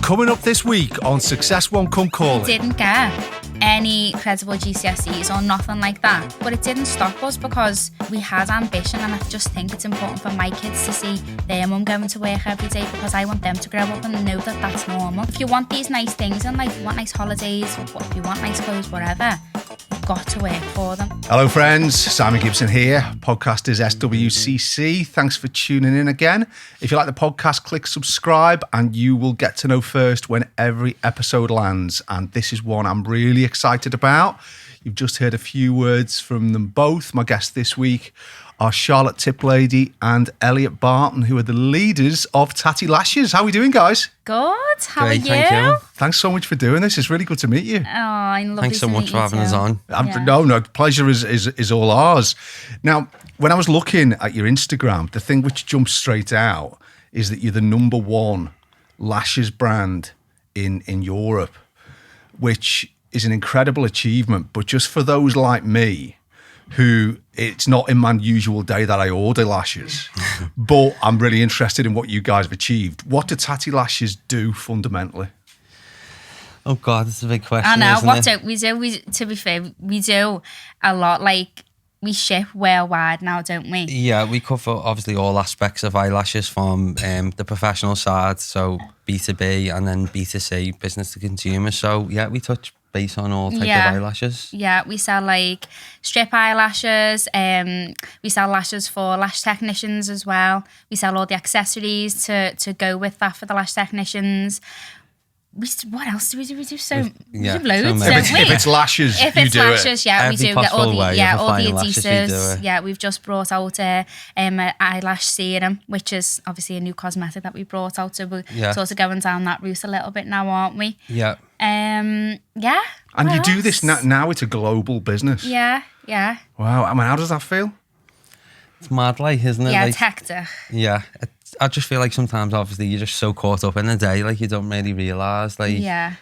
Coming up this week on Success Won't Come Calling. Didn't get any credible GCSEs or nothing like that, but it didn't stop us because we had ambition, and I just think it's important for my kids to see their mum going to work every day, because I want them to grow up and know that that's normal. If you want these nice things in life, you want nice holidays, if you want nice clothes, whatever, you've got to work for them. Hello friends, Simon Gibson here. Podcast is SWCC. Thanks for tuning in again. If you like the podcast, click subscribe and you will get to know first when every episode lands. And this is one I'm really excited about. You've just heard a few words from them both. My guests this week are Charlotte Tiplady and Elliot Barton, who are the leaders of Tatti Lashes. How are we doing, guys? Good. How Great, are you? thank you. Thanks so much for doing this. It's really good to meet you. Oh, I'm lovely. Thanks so much for having us on. No, pleasure is all ours. Now, when I was looking at your Instagram, the thing which jumps straight out is that you're the number one lashes brand in Europe, which is an incredible achievement. But just for those like me, who it's not in my usual day that I order lashes, but I'm really interested in what you guys have achieved. What do Tatti Lashes do fundamentally? Oh God, that's a big question. I know. Isn't What it? do we do? To be fair, we do a lot. Like, we ship worldwide now, don't we? Yeah, we cover obviously all aspects of eyelashes, from the professional side, so B2B, and then B2C, business to consumer. So yeah, we touch base on all types of eyelashes. Yeah, we sell like strip eyelashes. We sell lashes for lash technicians as well. We sell all the accessories to go with that for the lash technicians. What else do we do? We do so we do loads, so don't many. we? If it's lashes, If you it's do lashes, it. yeah, we Every do. possible way of all the applying lashes, we do adhesives. it. Yeah, we've just brought out an eyelash serum, which is obviously a new cosmetic that we brought out. So we're sort of going down that route a little bit now, aren't we? Yeah. Yeah. And What you do else? this now. It's a global business. Yeah. Wow. I mean, how does that feel? It's mad, like, isn't it? Yeah, Like, it's hectic. yeah. I just feel like sometimes, obviously, you're just so caught up in the day, like you don't really realise. Like, Yeah.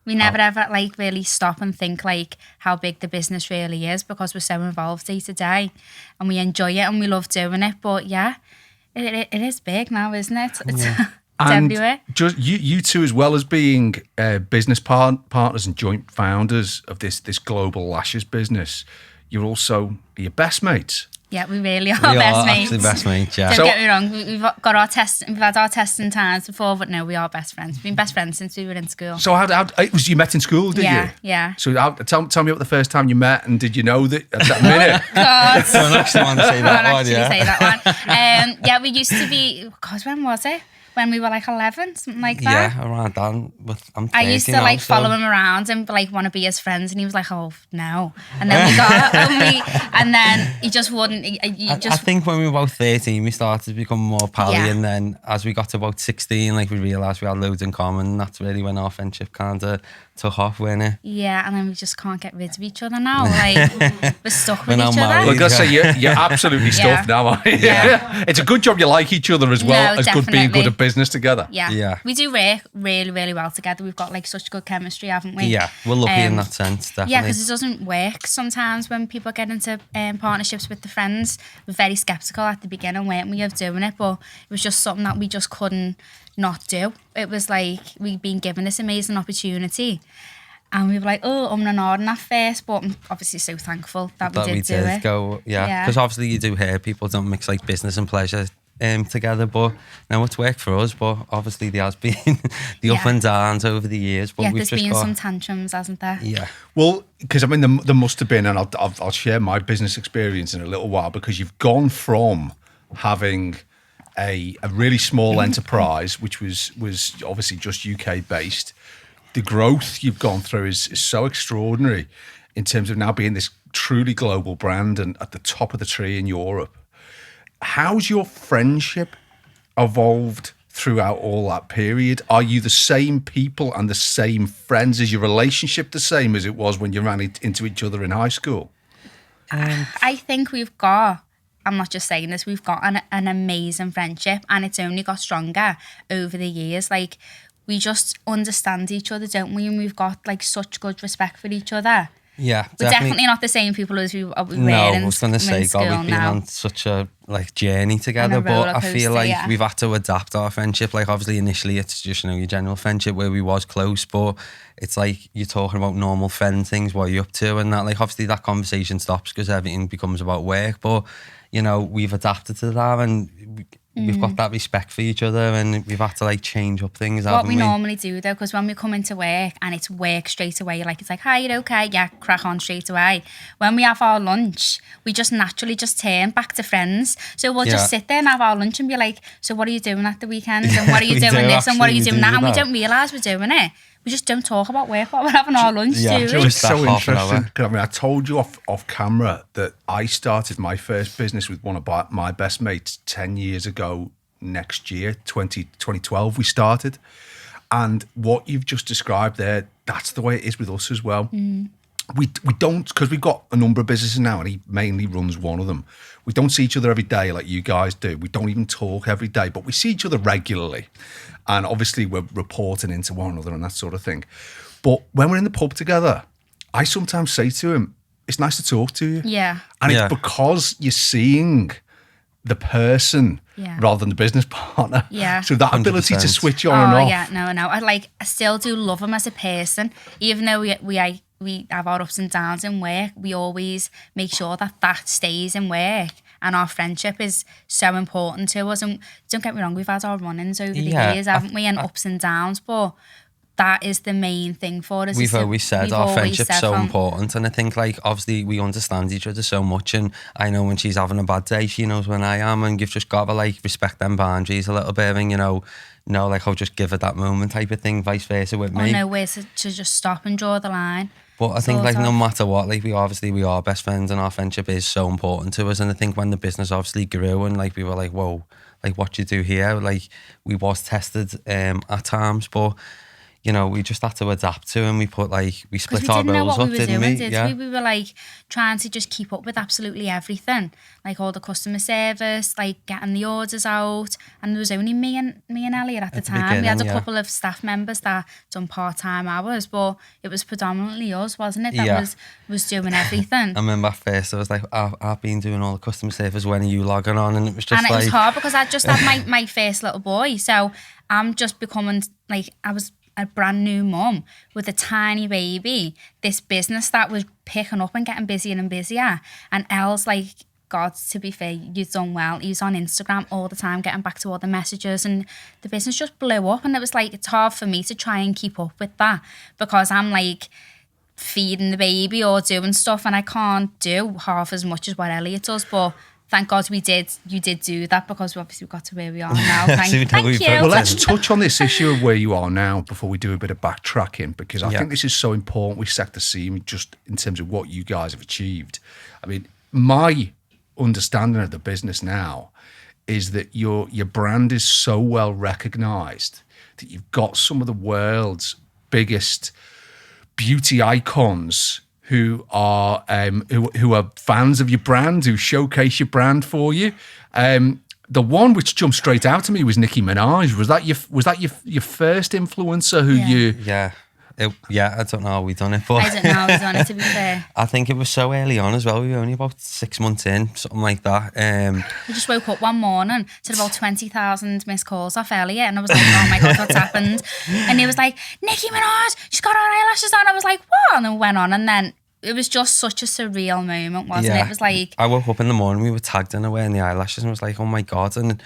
We never ever like really stop and think like how big the business really is, because we're so involved day to day and we enjoy it and we love doing it. But yeah, it is big now, isn't it? It's, it's And everywhere. just you two, as well as being business partners and joint founders of this global lashes business, you're also your best mates. Yeah, we really are we best are mates. actually best mates, yeah. Don't get me wrong, we've got our tests, we've had our testing times before, but no, we are best friends. We've been best friends since we were in school. So how it was you met in school, did you? Yeah. So tell me about the first time you met, and did you know that at that minute? God. I don't actually want to say that one, yeah. Say that one. Yeah, we used to be, God, when was it? When we were like 11, something like that. Yeah, around then. I'm 30 I used to now, like so- follow him around and like want to be his friends, and he was like, "Oh no!" And then we got and then he just wouldn't. I think when we were about 13, we started to become more pally, Yeah. and then as we got to about 16, like we realised we had loads in common, and that's really when our friendship kind of took off, wasn't it? Yeah, and then we just can't get rid of each other now. Like we're stuck with We're each now other. married. Well, I gotta say, you're absolutely stuffed now, aren't you? Yeah. It's a good job you like each other as well No, as good being definitely. good at business together. Yeah, we do work really, really well together. We've got like such good chemistry, haven't we? Yeah, we're lucky in that sense, definitely. Yeah, because it doesn't work sometimes when people get into partnerships with the friends. We're very sceptical at the beginning, weren't we, of doing it, but it was just something that we just couldn't not do. It was like we'd been given this amazing opportunity, and we were like, oh, I'm not at first, but I'm obviously so thankful that we did do it. Yeah, because obviously you do hear people don't mix like business and pleasure together, but no, it's worked for us. But obviously there has been the up and downs over the years. But we've there's just been got some tantrums, hasn't there? yeah. Well, because I mean, there must have been, and I'll share my business experience in a little while, because you've gone from having a really small enterprise, which was obviously just UK based. The growth you've gone through is so extraordinary in terms of now being this truly global brand and at the top of the tree in Europe. How's your friendship evolved throughout all that period? Are you the same people and the same friends? Is your relationship the same as it was when you ran into each other in high school? I think we've got, I'm not just saying this, we've got an amazing friendship, and it's only got stronger over the years. Like, we just understand each other, don't we? And we've got like such good respect for each other. Yeah, We're definitely not the same people as we were No, in I was going to say, school God, we've been now. on such a like journey together, On a but I roller feel coaster, like yeah. we've had to adapt our friendship. Like obviously initially it's just, you know, your general friendship where we was close, but it's like you're talking about normal friend things, what you're up to and that. Like obviously that conversation stops because everything becomes about work, but you know, we've adapted to that and we've got that respect for each other and we've had to like change up things, What haven't we we? normally do though, because when we come into work and it's work straight away, like it's like, hi, you okay? Yeah, crack on straight away. When we have our lunch, we just naturally just turn back to friends. So we'll just sit there and have our lunch and be like, so what are you doing at the weekend? And what are you We doing do, this? And what are actually, you we doing do that? And we that. don't realise we're doing it. We just don't talk about work while we're having our lunch, Yeah, do Do you we? know, it's Just that so half an hour. interesting. 'Cause I mean, I told you off camera that I started my first business with one of my best mates 10 years ago next year, 2012 we started. And what you've just described there, that's the way it is with us as well. We don't, because we've got a number of businesses now and he mainly runs one of them. We don't see each other every day like you guys do. We don't even talk every day, but we see each other regularly. And obviously we're reporting into one another and that sort of thing. But when we're in the pub together, I sometimes say to him, it's nice to talk to you. Yeah. And Yeah. it's because you're seeing the person Yeah. rather than the business partner. Yeah. So that ability to 100%. switch on and off. Yeah, no. I still do love him as a person, even though we have our ups and downs in work. We always make sure that stays in work, and our friendship is so important to us. And don't get me wrong, we've had our run-ins over the Yeah, years, haven't we, and ups and downs, but that is the main thing for us. We've always said our friendship's so from- important, and I think like obviously we understand each other so much, and I know when she's having a bad day, she knows when I am, and you've just got to like respect them boundaries a little bit, and you know like I'll just give her that moment type of thing, vice versa with me. Or know where to just stop and draw the line. But I think sort like no of. matter what, like we are best friends, and our friendship is so important to us. And I think when the business obviously grew, and like we were like, whoa, like what you do here, like we was tested at times, but you know, we just had to adapt to, and we split our bills up, didn't we? Yeah. We were like trying to just keep up with absolutely everything, like all the customer service, like getting the orders out. And there was only me and Elliot at the time. We had a couple of staff members that done part-time hours, but it was predominantly us, wasn't it? That was doing everything. I remember at first I was like, I've been doing all the customer service. When are you logging on? And it was just and it was hard because I just had my first little boy, so I'm just becoming like I was a brand new mum with a tiny baby, this business that was picking up and getting busier and busier. And Elle's like, God, to be fair, you've done well. He was on Instagram all the time, getting back to all the messages, and the business just blew up. And it was like, it's hard for me to try and keep up with that because I'm like feeding the baby or doing stuff, and I can't do half as much as what Elliot does. But thank God you did do that, because we obviously got to where we are now. Thank you. Well, let's touch on this issue of where you are now before we do a bit of backtracking, because I think this is so important. We set the scene just in terms of what you guys have achieved. I mean, my understanding of the business now is that your brand is so well recognized that you've got some of the world's biggest beauty icons who are fans of your brand, who showcase your brand for you. The one which jumped straight out to me was Nicki Minaj. Was that your first influencer who you? Yeah, I don't know how we done it, but I don't know how we done it, to be fair. I think it was so early on as well. We were only about 6 months in, something like that. We just woke up one morning, said about 20,000 missed calls off Elliot, and I was like, oh my God, what's happened? And he was like, Nicki Minaj, she's got her eyelashes on. I was like, what? And then went on, and then it was just such a surreal moment, wasn't it? It was like, I woke up in the morning, we were tagged in her wearing the eyelashes, and I was like, oh my God. And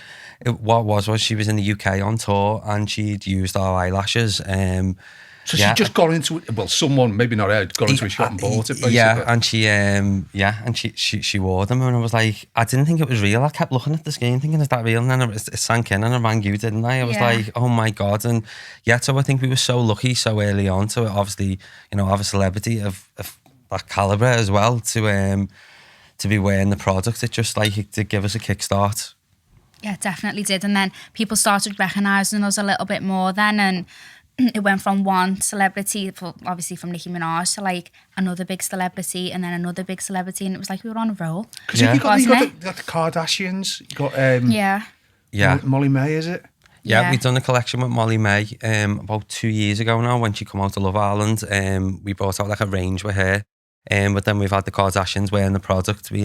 what was she was in the UK on tour, and she'd used our eyelashes. So she just got into it. Well, someone, maybe not her, got into a shop and bought it, basically. Yeah, and she wore them, and I was like, I didn't think it was real. I kept looking at the screen thinking, is that real? And then it sank in, and I rang you, didn't I? I was like, oh my God. And so I think we were so lucky so early on to obviously, have a celebrity of that calibre as well to be wearing the product. It just like to give us a kickstart. Yeah, it definitely did. And then people started recognising us a little bit more then, and it went from one celebrity, obviously from Nicki Minaj, to like another big celebrity, and then another big celebrity, and it was like we were on a roll. Because you got the Kardashians, you got Yeah. Molly May, is it? Yeah, we've done a collection with Molly May about 2 years ago now when she come out to Love Island. We brought out like a range with her. But then we've had the Kardashians wearing the product. We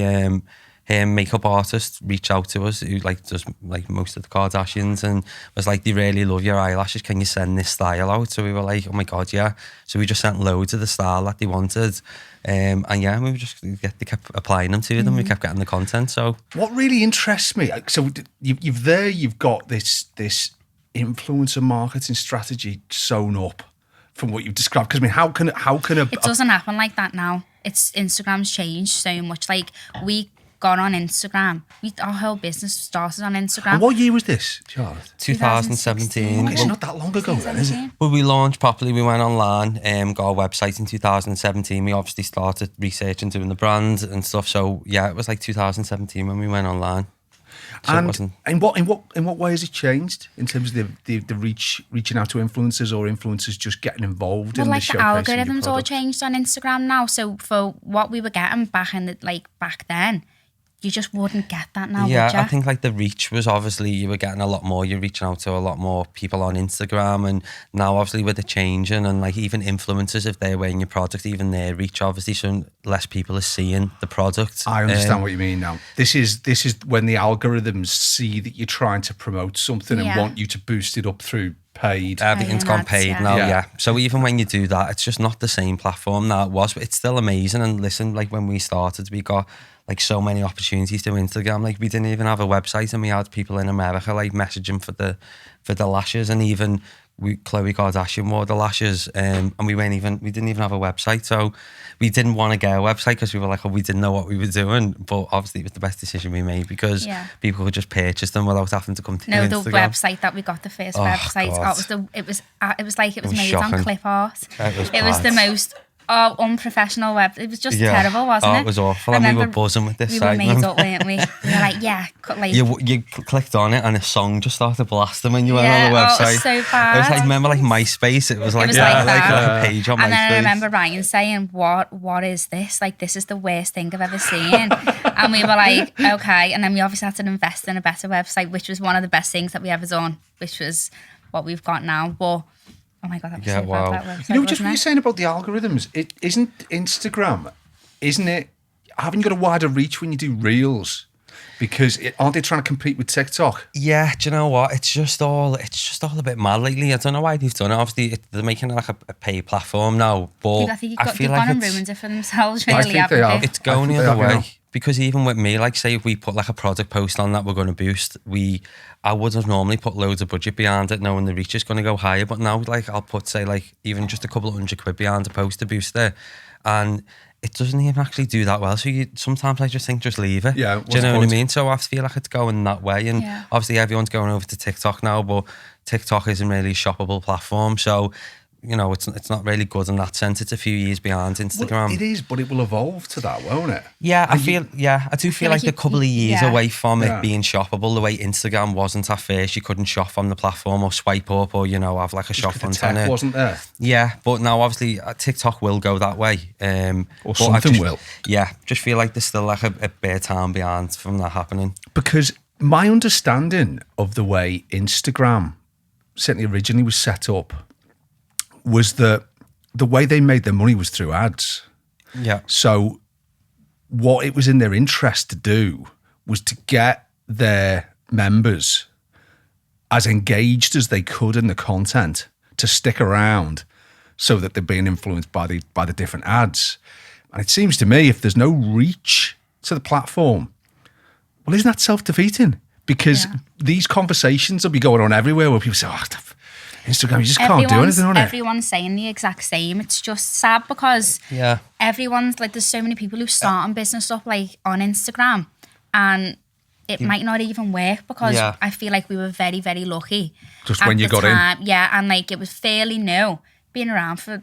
her makeup artist reached out to us who like does like most of the Kardashians and was like, they really love your eyelashes, can you send this style out? So we were like, oh my god, yeah. So we just sent loads of the style that they wanted. And yeah, we they kept applying them to them. We kept getting the content. So what really interests me, so you've got this influencer marketing strategy sewn up from what you've described. Because I mean, how can it doesn't happen like that now. It's Instagram's changed so much. Like we got on Instagram. Our whole business started on Instagram. And what year was this, Charlotte? 2017. It's not that long ago then, is it? Well, we launched properly. We went online, got our website in 2017. We obviously started researching, doing the brand and stuff. So yeah, it was like 2017 when we went online. So and in what way has it changed in terms of the reaching out to influencers or influencers just getting involved in the showcasing like the your algorithms all product? changed on Instagram now. So for what we were getting back then, you just wouldn't get that now, yeah, would you? I think like the reach was obviously you were getting a lot more. You're reaching out to a lot more people on Instagram, and now obviously with the changing and like even influencers, if they're wearing your product, even their reach obviously, so less people are seeing the product. I understand what you mean now. This is when the algorithms see that you're trying to promote something and want you to boost it up through paid. Everything's gone paid now, Yeah. So even when you do that, it's just not the same platform that it was, but it's still amazing. And listen, like when we started, we got like so many opportunities through Instagram. Like we didn't even have a website, and we had people in America like messaging for the lashes, and even Khloe Kardashian wore the lashes, and we didn't even have a website. So we didn't want to get a website because we were like, we didn't know what we were doing. But obviously it was the best decision we made because people could just purchase them without having to come to Instagram. The website that we got, the first website, it was made shocking. on clip art. It was the most unprofessional web. It was just terrible, wasn't it? It was awful. And we were buzzing with this site. We were made up, weren't we? We were like, you clicked on it and a song just started blasting when you went on the website. It was so bad. It was like, remember like MySpace? It was like, like a page on MySpace. And then I remember Ryan saying, what is this? Like, this is the worst thing I've ever seen. And we were like, okay. And then we obviously had to invest in a better website, which was one of the best things that we ever done, which was what we've got now. But oh my god, that was so bad, that website, just what you're saying about the algorithms, it isn't Instagram, isn't it? Haven't you got a wider reach when you do reels? Because aren't they trying to compete with TikTok? Yeah, do you know what? It's just all a bit mad lately. I don't know why they've done it. Obviously, they're making it like a paid platform now, but I think I feel they've like gone and ruined it for themselves, really, haven't they? It's going the other way. Because even with me, like say if we put like a product post on that we're going to boost, I would have normally put loads of budget behind it knowing the reach is going to go higher. But now like I'll put say like even just a couple of £100 behind a post to boost it. And it doesn't even actually do that well. So sometimes I just think just leave it. Yeah. Do you know what I mean? So I feel like it's going that way. And obviously everyone's going over to TikTok now, but TikTok isn't really a shoppable platform. So you know, it's not really good in that sense. It's a few years behind Instagram. Well, it is, but it will evolve to that, won't it? Yeah, I do feel like a couple of years away from it being shoppable, the way Instagram wasn't at first. You couldn't shop on the platform or swipe up or, you know, have like a shop front on it. Wasn't there? Yeah, but now obviously TikTok will go that way. Or something will. Yeah, just feel like there's still like a bit of time behind from that happening. Because my understanding of the way Instagram certainly originally was set up was that the way they made their money was through ads. Yeah. So what it was in their interest to do was to get their members as engaged as they could in the content to stick around so that they're being influenced by the different ads. And it seems to me if there's no reach to the platform, well, isn't that self-defeating? Because these conversations will be going on everywhere where people say, Instagram, you just can't do anything on it. Everyone's saying the exact same. It's just sad because everyone's like, there's so many people who start a business up like on Instagram and it might not even work because I feel like we were very, very lucky. Just when you got in. Yeah, and like it was fairly new, been around for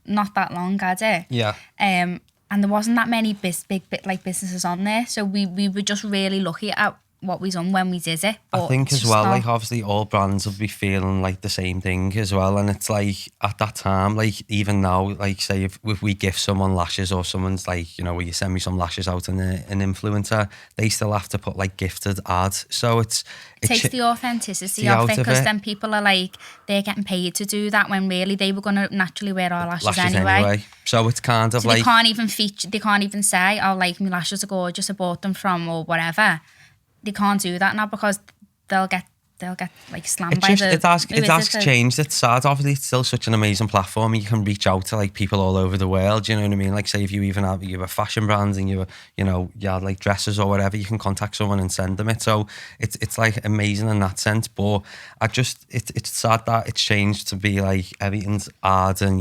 not that long, had it? Yeah. And there wasn't that many big businesses on there. So we were just really lucky at what we done when we did it. I But think it's as just well, not- like obviously all brands will be feeling like the same thing as well. And it's like at that time, like even now, like say if we gift someone lashes or someone's like, you know, will you send me some lashes out and an influencer, they still have to put like gifted ads. So it takes the authenticity out off it, of because it. then people are like, they're getting paid to do that when really they were going to naturally wear our lashes anyway. So it's kind of So like they can't even feature, they can't even say, oh, like, my lashes are gorgeous, I bought them from, or whatever. They can't do that now because they'll get like slammed by the... it has changed. It's sad. Obviously, it's still such an amazing platform. You can reach out to like people all over the world. You know what I mean? Like, say if you even have a fashion brand and you had like dresses or whatever, you can contact someone and send them it. So it's like amazing in that sense. But it's sad that it's changed to be like everything's ad, and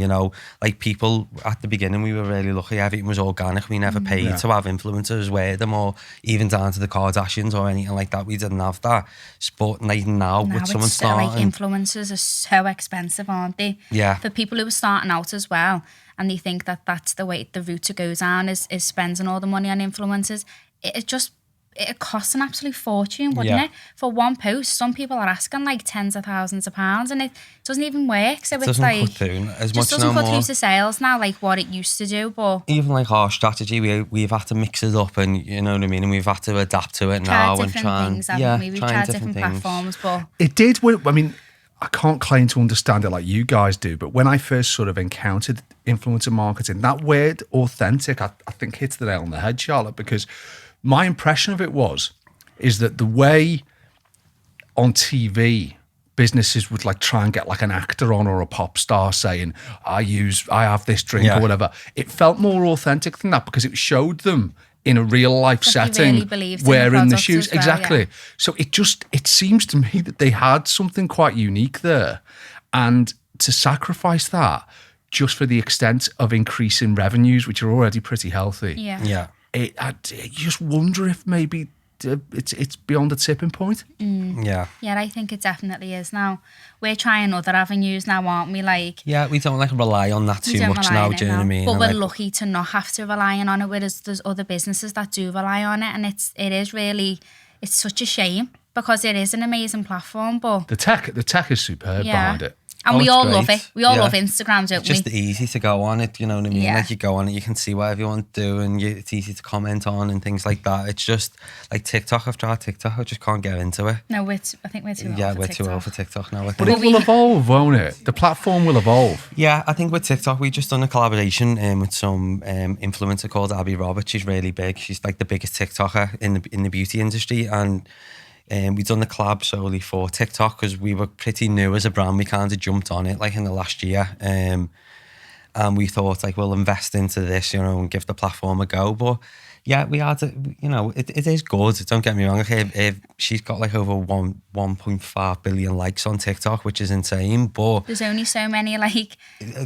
like people at the beginning we were really lucky. Everything was organic. We never paid to have influencers wear them, or even down to the Kardashians or anything like that. We didn't have that. But like now with someone it's still, starting, like, influencers are so expensive, aren't they? Yeah. For people who are starting out as well, and they think that that's the route to go down is spending all the money on influencers. It costs an absolute fortune, wouldn't it? For one post, some people are asking like tens of thousands of pounds, and it doesn't even work. So it's like, cut through as just much doesn't no cut more. through to sales now, like what it used to do. But Even like our strategy, we've had to mix it up, and you know what I mean, and we've had to adapt to it now and try and we've tried different platforms. But It did. I mean, I can't claim to understand it like you guys do, but when I first sort of encountered influencer marketing, that word authentic, I think hits the nail on the head, Charlotte, because my impression of it is that the way on TV businesses would like try and get like an actor on or a pop star saying, I have this drink or whatever, it felt more authentic than that because it showed them in a real life setting, really believed in wearing the the shoes. product as well, Exactly. yeah. So it seems to me that they had something quite unique there. And to sacrifice that just for the extent of increasing revenues, which are already pretty healthy. yeah. I just wonder if maybe it's beyond a tipping point. Yeah, I think it definitely is now. We're trying other avenues now, aren't we? Like, yeah, we don't like rely on that we too don't much rely now. on it Do you know what I mean? But And we're like, lucky to not have to rely on it, whereas there's other businesses that do rely on it, and it's such a shame because it is an amazing platform. But The tech is superb behind it. And Oh, we it's all great. love it. We all Yeah. love Instagram, don't it's just we? easy to go on it. You know what I mean? Yeah. Like you go on it, you can see what everyone's doing. It's easy to comment on and things like that. It's just like TikTok. I've tried TikTok. I just can't get into it. No, I think we're too old Yeah, for we're TikTok. too old for TikTok now. I But think. it will evolve, won't it? The platform will evolve. Yeah, I think with TikTok, we just done a collaboration with some influencer called Abby Roberts. She's really big. She's like the biggest TikToker in the beauty industry, and we've done the collab solely for TikTok because we were pretty new as a brand. We kind of jumped on it like in the last year, and we thought like we'll invest into this, and give the platform a go. But yeah, we had to, it is good. Don't get me wrong. Okay, she's got like over 1.5 billion likes on TikTok, which is insane. But There's only so many like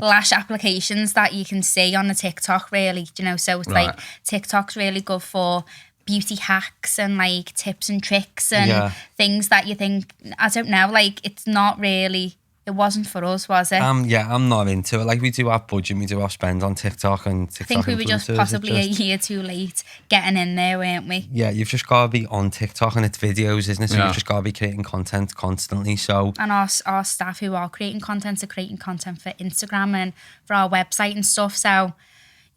lash applications that you can see on the TikTok, really. So it's Right. like TikTok's really good for beauty hacks and like tips and tricks and things that you think, I don't know, like it's not really, it wasn't for us, was it? yeah, I'm not into it. Like we do have budget, we do have spend on TikTok and TikTok. I think we were just influencers. possibly a year too late getting in there, weren't we? Yeah, you've just got to be on TikTok, and it's videos, isn't it? So Yeah. you've just got to be creating content constantly. So And our staff who are creating content are creating content for Instagram and for our website and stuff. So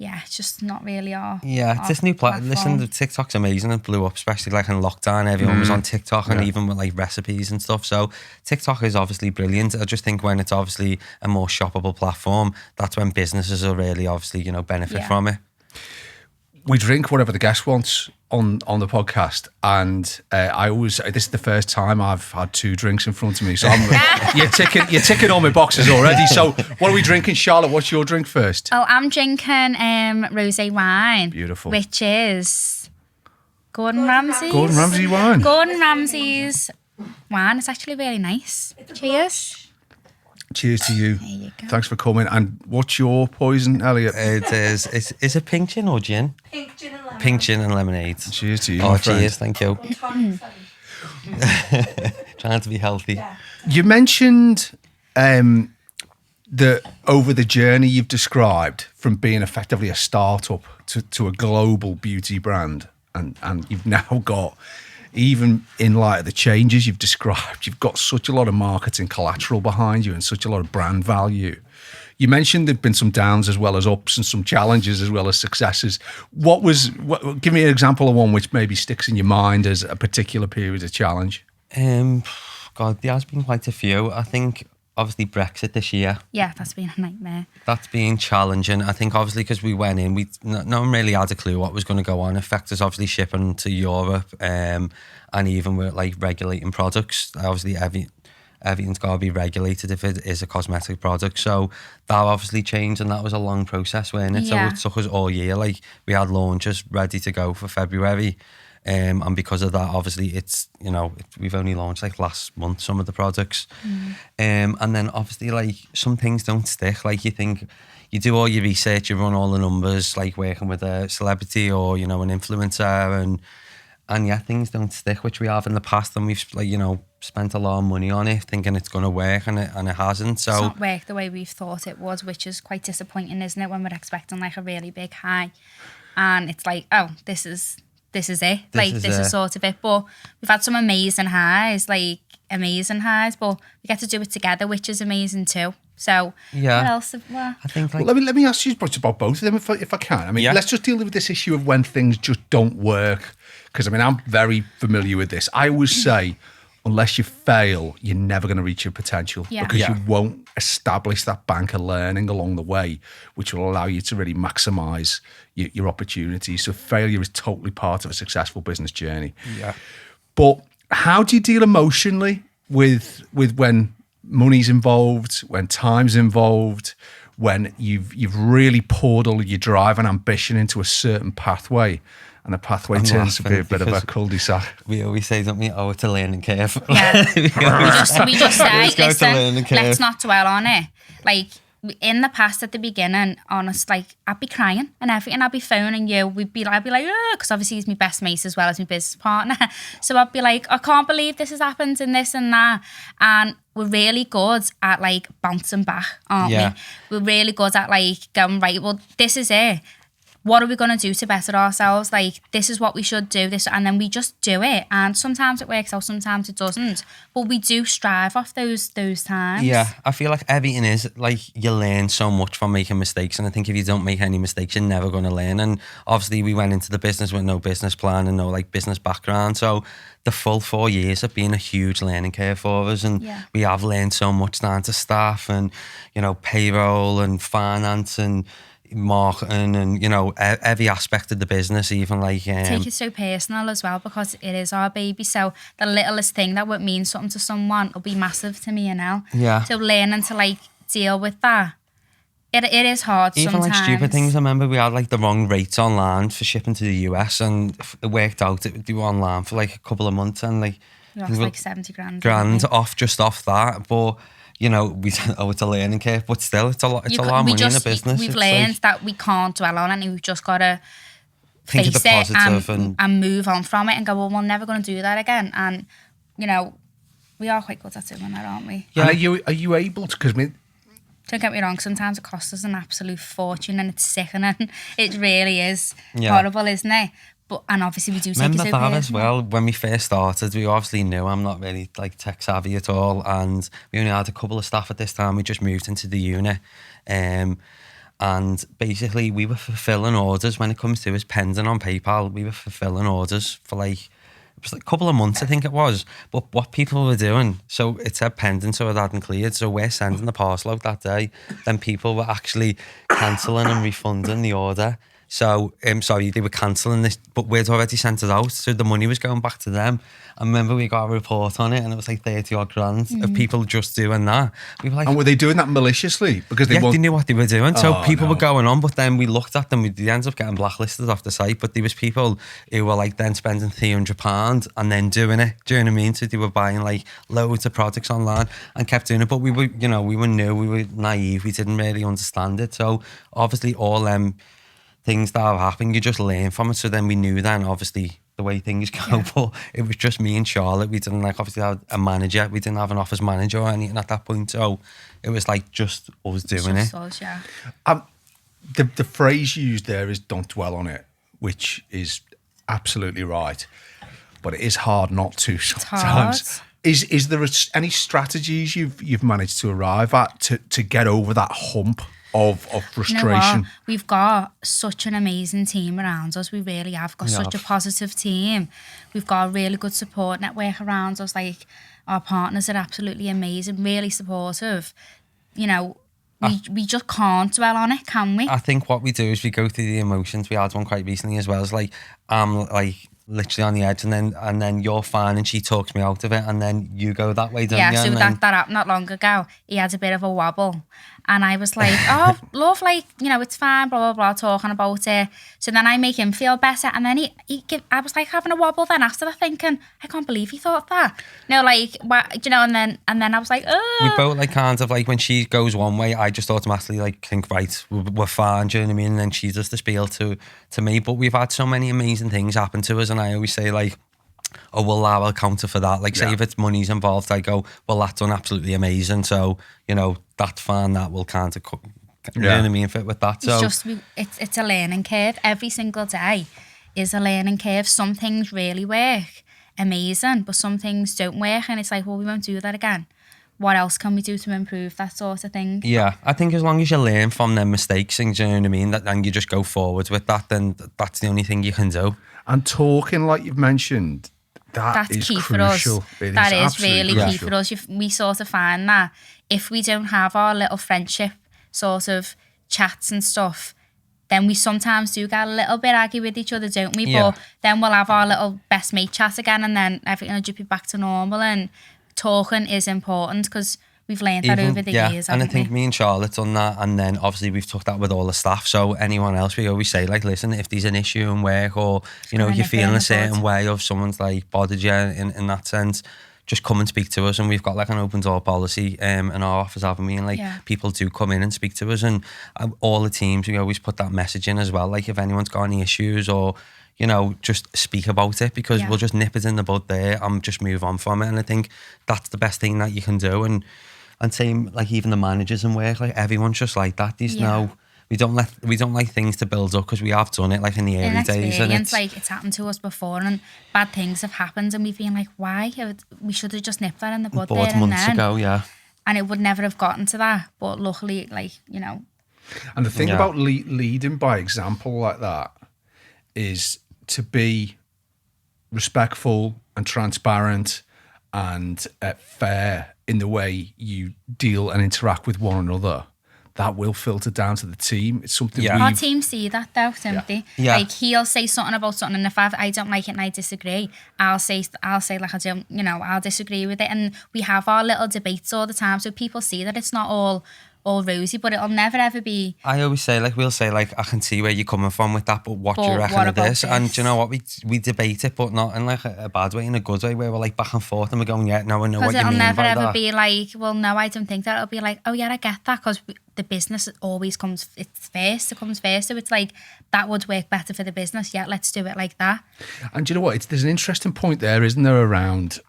yeah, it's just not really our it's this new platform. Listen, the TikTok's amazing. It blew up, especially like in lockdown. Everyone was on TikTok, and even with like recipes and stuff. So TikTok is obviously brilliant. I just think when it's obviously a more shoppable platform, that's when businesses will really obviously benefit from it. We drink whatever the guest wants on the podcast, and this is the first time I've had 2 drinks in front of me, so you're ticking all my boxes already. So what are we drinking, Charlotte? What's your drink first? Oh, I'm drinking rosé wine. Beautiful. Which is Gordon Ramsay's. Gordon Ramsay wine. Gordon Ramsay's wine. It's actually really nice. Cheers. Cheers to you. There you go. Thanks for coming. And what's your poison, Elliot? It is it pink gin or gin? Pink gin and lemon. Pink gin and lemonade. Cheers to you, Oh, my friend. cheers, thank you. Trying to be healthy. Yeah. You mentioned that over the journey you've described from being effectively a startup to a global beauty brand, and you've now got even in light of the changes you've described, you've got such a lot of marketing collateral behind you and such a lot of brand value. You mentioned there've been some downs as well as ups and some challenges as well as successes. Give me an example of one which maybe sticks in your mind as a particular period of challenge. God, there has been quite a few. I think obviously Brexit this year. Yeah, that's been a nightmare. That's been challenging. I think obviously because we went in, no one really had a clue what was going to go on. It affected obviously shipping to Europe, and even with like regulating products. Obviously everything's got to be regulated if it is a cosmetic product. So that obviously changed, and that was a long process, wasn't it? Yeah. So it took us all year. Like we had launches ready to go for February. And because of that, obviously it's, we've only launched like last month, some of the products. And then obviously like some things don't stick. Like you think, you do all your research, you run all the numbers, like working with a celebrity or, an influencer and yeah, things don't stick, which we have in the past, and we've like, spent a lot of money on it thinking it's going to work and it hasn't. So it's not worked the way we thought it was, which is quite disappointing, isn't it, when we're expecting like a really big high and it's like, oh, this is it. This is sort of it. But we've had some amazing highs, but we get to do it together, which is amazing too. So yeah, what else? I think like, let me ask you about both of them if I can. I mean, let's just deal with this issue of when things just don't work. Because I mean, I'm very familiar with this. I always say, unless you fail, you're never going to reach your potential because you won't establish that bank of learning along the way, which will allow you to really maximise your opportunities. So failure is totally part of a successful business journey. Yeah. But how do you deal emotionally with when money's involved, when time's involved, when you've really poured all of your drive and ambition into a certain pathway? And the pathway turns to be a bit of a cul-de-sac. We always say, don't we? Oh, it's a learning curve. Yeah. we just say, listen, curve. Let's not dwell on it. Like, in the past, at the beginning, honest, like, I'd be crying and everything. I'd be phoning you. I'd be like, because obviously he's my best mate as well as my business partner. So I'd be like, I can't believe this has happened and this and that. And we're really good at, like, bouncing back, aren't we? We're really good at, like, going, right, well, this is it. What are we going to do to better ourselves? Like, this is what we should do, and then we just do it. And sometimes it works out, sometimes it doesn't. But we do strive off those times. Yeah, I feel like everything is, like, you learn so much from making mistakes. And I think if you don't make any mistakes, you're never going to learn. And obviously we went into the business with no business plan and no, like, business background. So the full 4 years have been a huge learning curve for us. And we have learned so much down to staff and, payroll and finance and marketing and every aspect of the business, even like take it so personal as well, because it is our baby. So the littlest thing that would mean something to someone will be massive to me, so learning to like deal with that, it is hard even sometimes. Like stupid things. I remember we had like the wrong rates online for shipping to the US, and it worked out. It would do online for like a couple of months, and like we lost like 70 grand off that. But it's a learning curve, but still, it's a lot of money in a business. We've learned that we can't dwell on it, and we've just got to face it and move on from it and go, well, we're never going to do that again. And, we are quite good at doing that, aren't we? Yeah. And are you able to, because don't get me wrong, sometimes it costs us an absolute fortune and it's sickening. It really is horrible, isn't it? And obviously we do take it so that as well. When we first started, we obviously knew I'm not really like tech savvy at all, and we only had a couple of staff at this time. We just moved into the unit, and basically we were fulfilling orders when it comes to us pending on PayPal. We were fulfilling orders for it was like a couple of months, I think it was. But what people were doing, so it said pending, so it hadn't cleared. So we're sending the parcel out that day. Then people were actually cancelling and refunding the order. So, they were cancelling this, but we'd already sent it out, so the money was going back to them. I remember we got a report on it, and it was like 30 odd grand of people just doing that. We were like, and were they doing that maliciously? Because they knew what they were doing. So people were going on, but then we looked at them. They ended up getting blacklisted off the site. But there was people who were like then spending £300 and then doing it. Do you know what I mean? So they were buying like loads of products online and kept doing it. But we were new, we were naive, we didn't really understand it. So obviously all things that have happened, you just learn from it. So then we knew then, obviously, the way things go. But it was just me and Charlotte. We didn't obviously have a manager. We didn't have an office manager or anything at that point. So it was like just us doing it. Us, yeah. The phrase you used there is "don't dwell on it," which is absolutely right. but it is hard not to sometimes. Is there any strategies you've managed to arrive at to get over that hump of frustration? You know what? We've got such an amazing team around us. We really have got such a positive team. We've got a really good support network around us. Like, our partners are absolutely amazing, really supportive. You know, we just can't dwell on it, can we? I think what we do is we go through the emotions. We had one quite recently as well. It's like, like literally on the edge, and then you're fine, and she talks me out of it, and then you go that way, don't you? Yeah, so that happened not long ago. He had a bit of a wobble, and I was like, oh, love, like, you know, it's fine, blah, blah, blah, talking about it. So then I make him feel better, and then I was like having a wobble then after that, thinking, I can't believe he thought that. No, like, what, you know, and then I was like, oh. We both, like, kind of, like, when she goes one way, I just automatically, like, think, right, we're fine, do you know what I mean? And then she does the spiel to me. But we've had so many amazing things happen to us, and I always say, like, oh, well, I'll counter for that. Like, say if it's money's involved, I go, well, that's done absolutely amazing. So, you know, that's fine. That will kind of, you know what I mean, fit with that. So it's a learning curve. Every single day is a learning curve. Some things really work, amazing, but some things don't work. And it's like, well, we won't do that again. What else can we do to improve that sort of thing? Yeah, I think as long as you learn from them mistakes, and, do you know what I mean, and you just go forward with that, then that's the only thing you can do. And talking, like you've mentioned, that's key crucial. for us. That is really key for us. We sort of find that if we don't have our little friendship sort of chats and stuff, then we sometimes do get a little bit aggy with each other, don't we? Yeah. But then we'll have our little best mate chat again, and then everything will just be back to normal. And talking is important because we've learned that over the years. And I think me and Charlotte done that, and then obviously we've took that with all the staff. So anyone else, we always say, like, listen, if there's an issue in work, or you know, you're feeling a certain way, or someone's like bothered you in that sense, just come and speak to us. And we've got like an open door policy in our office, haven't we? And like people do come in and speak to us, and all the teams, we always put that message in as well. Like, if anyone's got any issues, or you know, just speak about it, because we'll just nip it in the bud there and just move on from it. And I think that's the best thing that you can do. And same, like, even the managers and work, like, everyone's just like that. There's no, we don't like things to build up, because we have done it, like, in the early days. And it's like, it's happened to us before, and bad things have happened, and we've been like, why? We should have just nipped that in the bud there and months ago, and it would never have gotten to that. But luckily, like, you know. And the thing about leading by example like that is to be respectful and transparent and fair in the way you deal and interact with one another. That will filter down to the team. It's something our team see that though, don't they? Yeah. Like, he'll say something about something, and if I don't like it and I disagree, I'll say like, I don't, you know, I'll disagree with it. And we have our little debates all the time, so people see that it's not all rosy, but it'll never ever be. I always say, like, we'll say, like, I can see where you're coming from with that, but what do you reckon of this? And do you know what, we debate it, but not in like a bad way, in a good way, where we're like back and forth, and we're going, yeah, no, I know what you mean by that. Because it'll never ever be like, well, no, I don't think that. It'll be like, oh yeah, I get that, because the business always comes first. So it's like, that would work better for the business. Yeah, let's do it like that. And do you know what? There's an interesting point there, isn't there, around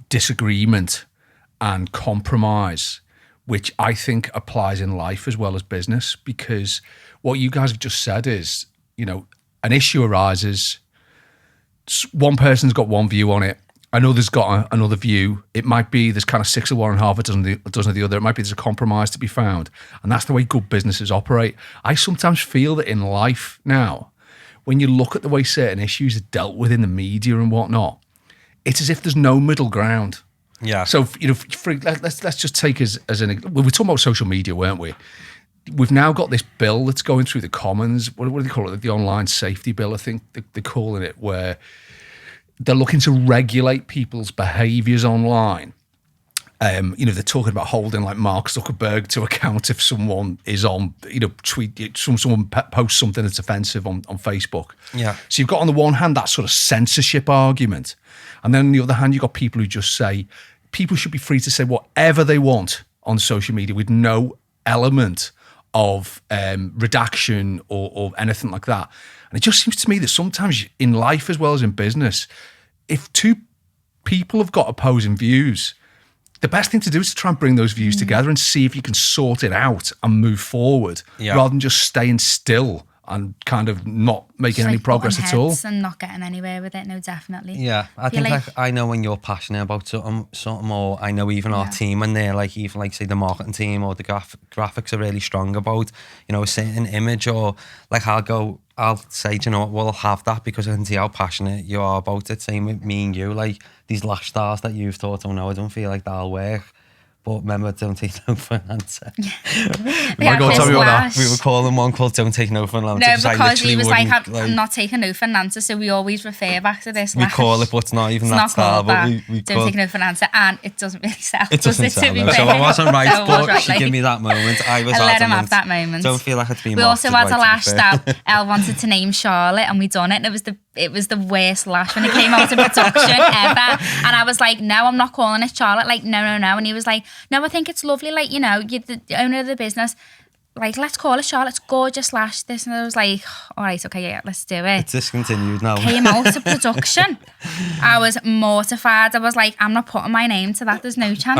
disagreement and compromise, which I think applies in life as well as business, because what you guys have just said is, you know, an issue arises, one person's got one view on it, another's got another view. It might be there's kind of 6 of one and half a dozen of the other. It might be there's a compromise to be found. And that's the way good businesses operate. I sometimes feel that in life now, when you look at the way certain issues are dealt with in the media and whatnot, it's as if there's no middle ground. Yeah. So, you know, let's just take as an, we were talking about social media, weren't we? We've now got this bill that's going through the Commons. What do they call it? The online safety bill, I think they're calling it, where they're looking to regulate people's behaviours online. You know, they're talking about holding like Mark Zuckerberg to account if someone is on, you know, someone posts something that's offensive on Facebook. Yeah. So you've got on the one hand that sort of censorship argument, and then on the other hand you've got people who just say people should be free to say whatever they want on social media with no element of redaction or anything like that. And it just seems to me that sometimes in life as well as in business, if two people have got opposing views, the best thing to do is to try and bring those views together and see if you can sort it out and move forward, rather than just staying still and kind of not making Just any like progress butting at all. heads and not getting anywhere with it. No, definitely. Yeah, I Feel think like- I know when you're passionate about something, or I know even our team, when they're like, even like say the marketing team or the graphics are really strong about, you know, a certain image, or like I'll say, do you know what, we'll have that because I can see how passionate you are about it. Same with me and you, like these lash stars that you've thought, oh no, I don't feel like that'll work. But remember, don't take no for an answer. My God, tell me about that. We were calling one called "Don't Take no for an answer." No, I because literally he was like, wouldn't, I'm not taking no for an answer, so we always refer back to this. We lash. call it, but it's not even It's that not style. called But that. we Don't call take no for an answer, and it doesn't really sell. it doesn't does sell. to be No. So fair? I wasn't right, So I was but right, she like- gave me that moment. I was I let him adamant. have that moment. Don't feel like it's been. We also had a lash that. that Elle wanted to name Charlotte, and we done it, and it was the worst lash when it came out of production ever. And I was like, no, I'm not calling it Charlotte. Like, no. And he was like, no, I think it's lovely. Like, you know, you're the owner of the business. Like, let's call it Charlotte. It's gorgeous lash. This, and I was like, all right, okay, yeah, let's do it. It's discontinued now. Came out of production. I was mortified. I was like, I'm not putting my name to that. There's no chance.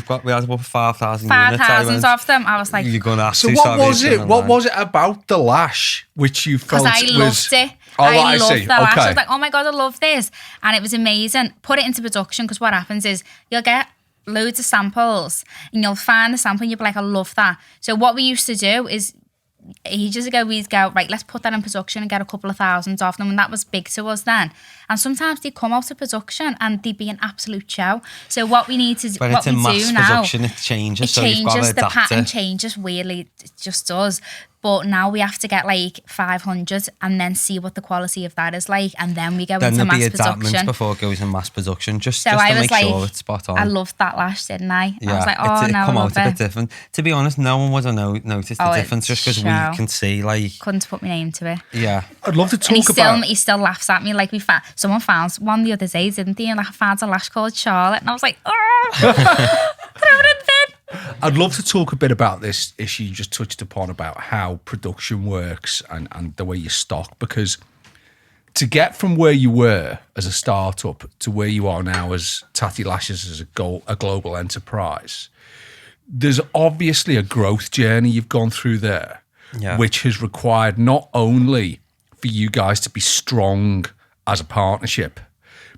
Well, we had about 5,000 units. 5,000 of them. I was like, You're gonna have So to. what was it? What was it about the lash which you felt because I was? loved it. Oh, I see. loved the lash. Okay. I was like, oh my God, I love this. And it was amazing. Put it into production, because what happens is you'll get loads of samples and you'll find the sample and you'll be like, I love that. So what we used to do is ages ago, we'd go, right, let's put that in production and get a couple of thousands of them. And that was big to us then. And sometimes they come out of production and they'd be an absolute show. So what we need to When what it's in we mass do now, production, it changes. it So you've got changes, to the adapt pattern it. changes weirdly, it just does. But now we have to get like 500 and then see what the quality of that is like, and then we go Then into there'll be mass adaptations production. before it goes in mass production, just So to I was make like, sure it's spot on. I loved that lash, didn't I? Yeah, I was like, oh it no, I come love out a bit it. different. To be honest, no one would have noticed the Oh, difference it's just because we show. can see, like, Couldn't put my name to it. yeah. I'd love to And talk about. he still laughs at me. Like someone found one the other day, didn't they? And like found a lash called Charlotte, and I was like, oh, throw it in bin. I'd love to talk a bit about this issue you just touched upon about how production works and the way you stock, because to get from where you were as a startup to where you are now as Tatti Lashes as a global enterprise, there's obviously a growth journey you've gone through there, Yeah. which has required not only for you guys to be strong as a partnership,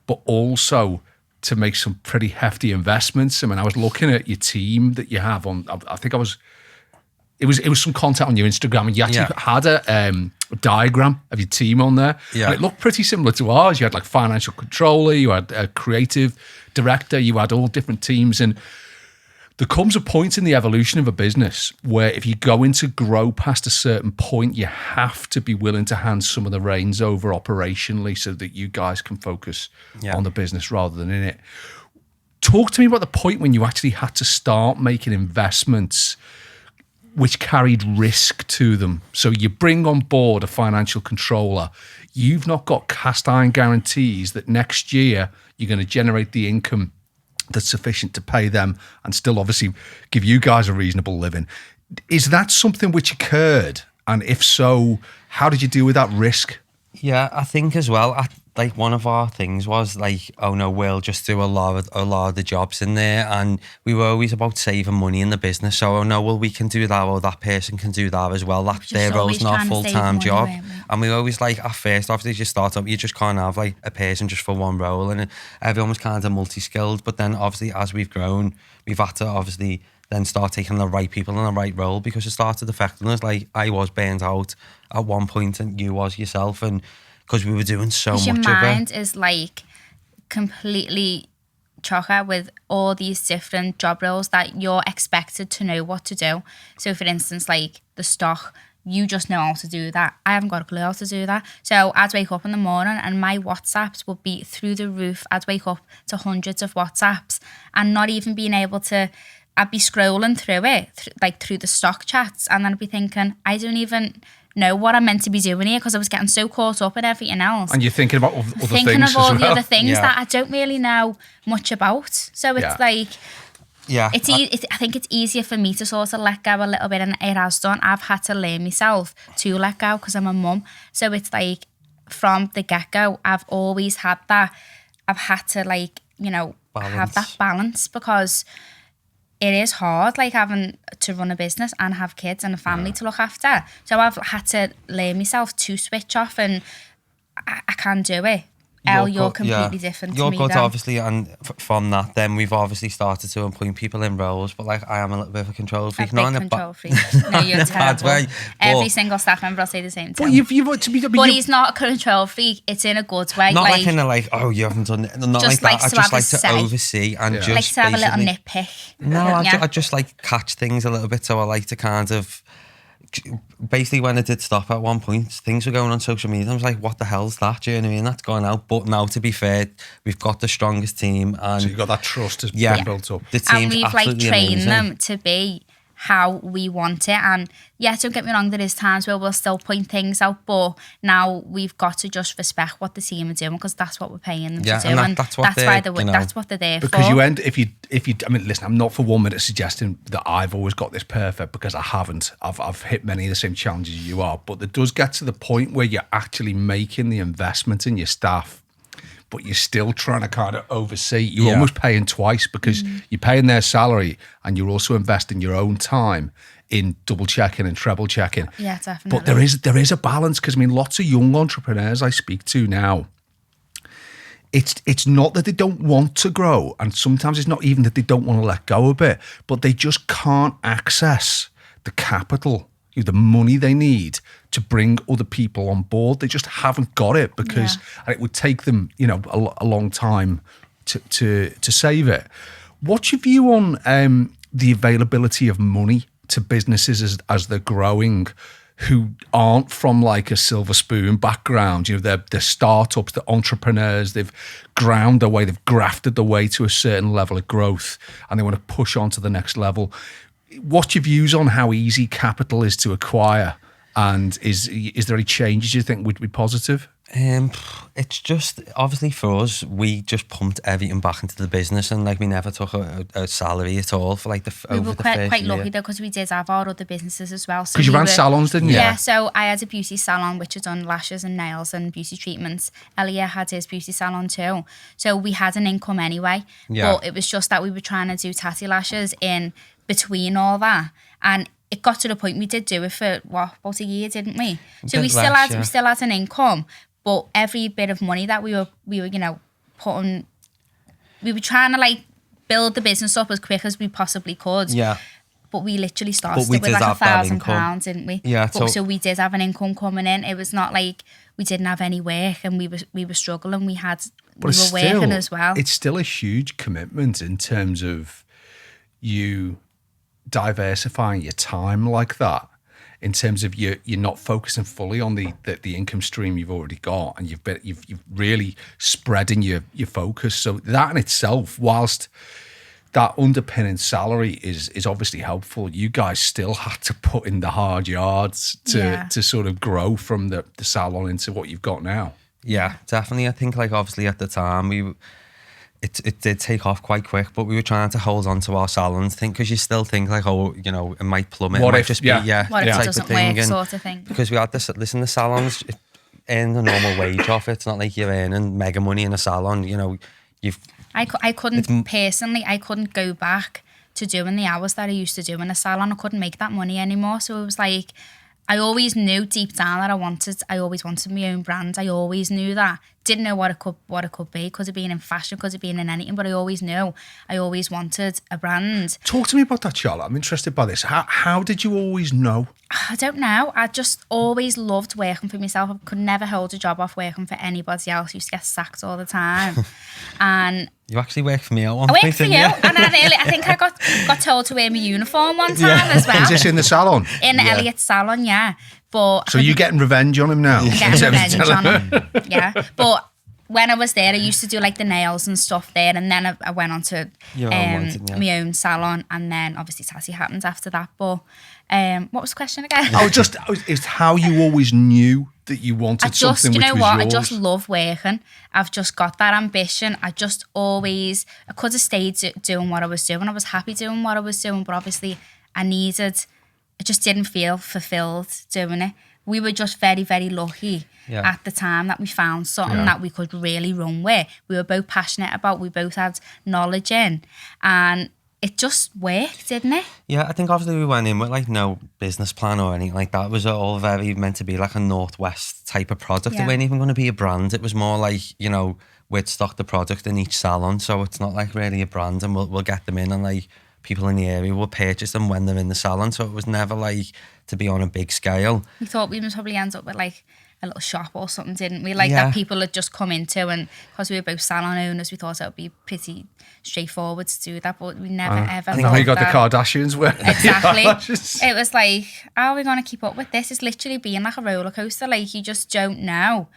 but also to make some pretty hefty investments. I mean, I was looking at your team that you have on. I think it was some content on your Instagram, and you actually had a diagram of your team on there. Yeah. And it looked pretty similar to ours. You had like financial controller, you had a creative director, you had all different teams, and there comes a point in the evolution of a business where if you're going to grow past a certain point, you have to be willing to hand some of the reins over operationally so that you guys can focus on the business rather than in it. Talk to me about the point when you actually had to start making investments which carried risk to them. So you bring on board a financial controller. You've not got cast iron guarantees that next year you're going to generate the income that's sufficient to pay them and still obviously give you guys a reasonable living. Is that something which occurred? And if so, how did you deal with that risk? Yeah, I think as well, like one of our things was like, oh no, we'll just do a lot of the jobs in there, and we were always about saving money in the business. So oh no, well we can do that, or that person can do that as well. That their role's not a full-time job. And we always like at first, obviously as you start up, you just can't have like a person just for one role, and everyone was kind of multi-skilled. But then obviously as we've grown, we've had to obviously then start taking the right people in the right role, because it started affecting us. Like I was burnt out at one point, and you was yourself, and because we were doing so much of it. Your mind is like completely chocker with all these different job roles that you're expected to know what to do. So for instance, like the stock, you just know how to do that. I haven't got a clue how to do that. So I'd wake up in the morning and my WhatsApps would be through the roof. I'd wake up to hundreds of WhatsApps and not even being able to, I'd be scrolling through it, like through the stock chats, and then I'd be thinking, I don't even know what I'm meant to be doing here, because I was getting so caught up in everything else. And you're thinking about other things thinking of all as the well. other things that I don't really know much about. So it's like, yeah, I think it's easier for me to sort of let go a little bit, and it has done. I've had to learn myself to let go because I'm a mum. So it's like from the get-go, I've always had that. I've had to like, you know, have that balance, because it is hard, like having to run a business and have kids and a family to look after. So I've had to learn myself to switch off, and I can do it. You're completely different to me. You're good, though. obviously, and from that, then we've obviously started to appoint people in roles. But like, I am a little bit of a control freak. A big control freak. No, you're terrible. Way, Every single staff member will say the same thing. But He's not a control freak. It's in a good way. Not like in a like, oh, you haven't done it. Not just like that. I just like to say. oversee and just like to have a little nitpick. No, I just like catch things a little bit. So I like to kind of. Basically, when I did stop at one point, things were going on social media. I was like, what the hell's that? Do you know what I mean? That's gone out. But now, to be fair, we've got the strongest team. And so you've got that trust has been built up. The team's and we've like trained amazing. them to be how we want it. And yeah, don't get me wrong, there is times where we'll still point things out, but now we've got to just respect what the team are doing, because that's what we're paying them to do. And that's why that's what they're there because for. You end if you I mean, listen, I'm not for 1 minute suggesting that I've always got this perfect, because I haven't. I've hit many of the same challenges you are, but it does get to the point where you're actually making the investment in your staff, but you're still trying to kind of oversee. You're almost paying twice, because you're paying their salary and you're also investing your own time in double checking and treble checking. Yeah, definitely. But there is a balance, because I mean, lots of young entrepreneurs I speak to now, it's not that they don't want to grow, and sometimes it's not even that they don't want to let go of it, but they just can't access the capital, the money they need to bring other people on board. They just haven't got it, because it would take them, a long time to save it. What's your view on the availability of money to businesses as they're growing, who aren't from like a silver spoon background? They're startups, they're entrepreneurs, they've ground their way, they've grafted their way to a certain level of growth, and they want to push on to the next level. What's your views on how easy capital is to acquire, and is there any changes you think would be positive? It's just, obviously for us, we just pumped everything back into the business, and like we never took a salary at all for like we were quite lucky though, because we did have our other businesses as well. Because you ran salons, didn't you? Yeah, so I had a beauty salon which had done lashes and nails and beauty treatments. Elliot had his beauty salon too. So we had an income anyway. Yeah. But it was just that we were trying to do Tatti Lashes in between all that. And it got to the point we did do it for about a year, didn't we? So we still had an income, but every bit of money that we were putting, we were trying to like build the business up as quick as we possibly could. Yeah. But we literally started with like £1,000, didn't we? Yeah. So we did have an income coming in. It was not like we didn't have any work and we were struggling. We were working as well. It's still a huge commitment in terms of you diversifying your time like that, in terms of you're not focusing fully on the income stream you've already got, and you've really spreading your focus. So that in itself, whilst that underpinning salary is obviously helpful, you guys still had to put in the hard yards to sort of grow from the salon into what you've got now. Yeah, definitely. I think like obviously at the time it did take off quite quick, but we were trying to hold on to our salons thing, because you still think like, oh, it might plummet. What it might if, just yeah. be, yeah, what if type it doesn't of thing. work, sort of thing. Because we had this, listen, the salons earn the normal wage off it. It's not like you're earning mega money in a salon. I couldn't personally, I couldn't go back to doing the hours that I used to do in a salon. I couldn't make that money anymore. So it was like, I always knew deep down that I always wanted my own brand. I always knew that. Didn't know what it could be, because of being in fashion, because of being in anything, but I always knew I always wanted a brand. Talk to me about that, Charlotte. I'm interested by this. How did you always know? I don't know. I just always loved working for myself. I could never hold a job off working for anybody else. I used to get sacked all the time. And you actually worked for me at one point. I worked for you, and I think I got told to wear my uniform one time as well. Was this in the salon? In the Elliot salon, yeah. But so you're getting revenge on him now? I'm getting revenge on him, yeah. But when I was there, I used to do like the nails and stuff there, and then I went on to my own salon, and then obviously Tatti happened after that. But what was the question again? It's how you always knew that you wanted something which was yours. I just love working. I've just got that ambition. I could have stayed doing what I was doing. I was happy doing what I was doing, but obviously I just didn't feel fulfilled doing it. We were just very, very lucky at the time that we found something that we could really run with. We were both passionate about, we both had knowledge in. And it just worked, didn't it? Yeah, I think obviously we went in with like no business plan or anything like that. It was all very meant to be like a Northwest type of product. Yeah. It wasn't even going to be a brand. It was more like, you know, we'd stock the product in each salon, so it's not like really a brand, and we'll get them in, and like people in the area will purchase them when they're in the salon. So it was never like to be on a big scale. We thought we would probably end up with like a little shop or something, didn't we? Like that people had just come into, and because we were both salon owners, we thought it would be pretty straightforward to do that, but we never ever. I think how you got that. the Kardashians wearing Exactly. eyelashes. It was like, how are we going to keep up with this? It's literally being like a roller coaster. Like, you just don't know.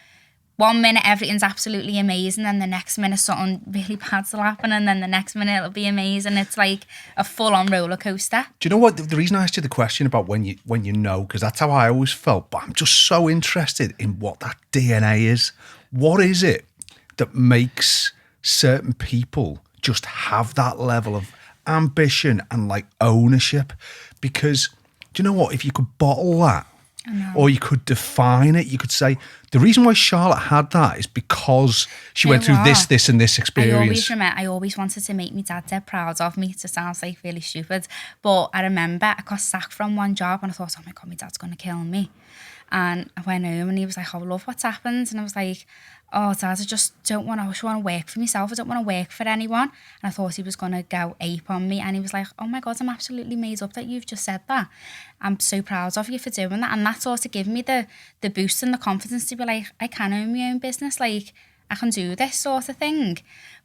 1 minute everything's absolutely amazing, and the next minute something really bad's will happen, and then the next minute it'll be amazing. It's like a full-on roller coaster. Do you know what? The reason I asked you the question about when you know, because that's how I always felt, but I'm just so interested in what that DNA is. What is it that makes certain people just have that level of ambition and like ownership? Because do you know what? If you could bottle that, or you could define it, you could say the reason why Charlotte had that is because she went through this and this experience. I always wanted to make my dad dead proud of me. It sounds like really stupid, but I remember I got sacked from one job and I thought, oh my God, my dad's going to kill me. And I went home and he was like, oh, love, what's happened? And I was like, oh, Dad, I just don't want to, I just want to work for myself. I don't want to work for anyone. And I thought he was going to go ape on me. And he was like, oh my God, I'm absolutely made up that you've just said that. I'm so proud of you for doing that. And that sort of gave me the boost and the confidence to be like, I can own my own business. Like, I can do this sort of thing.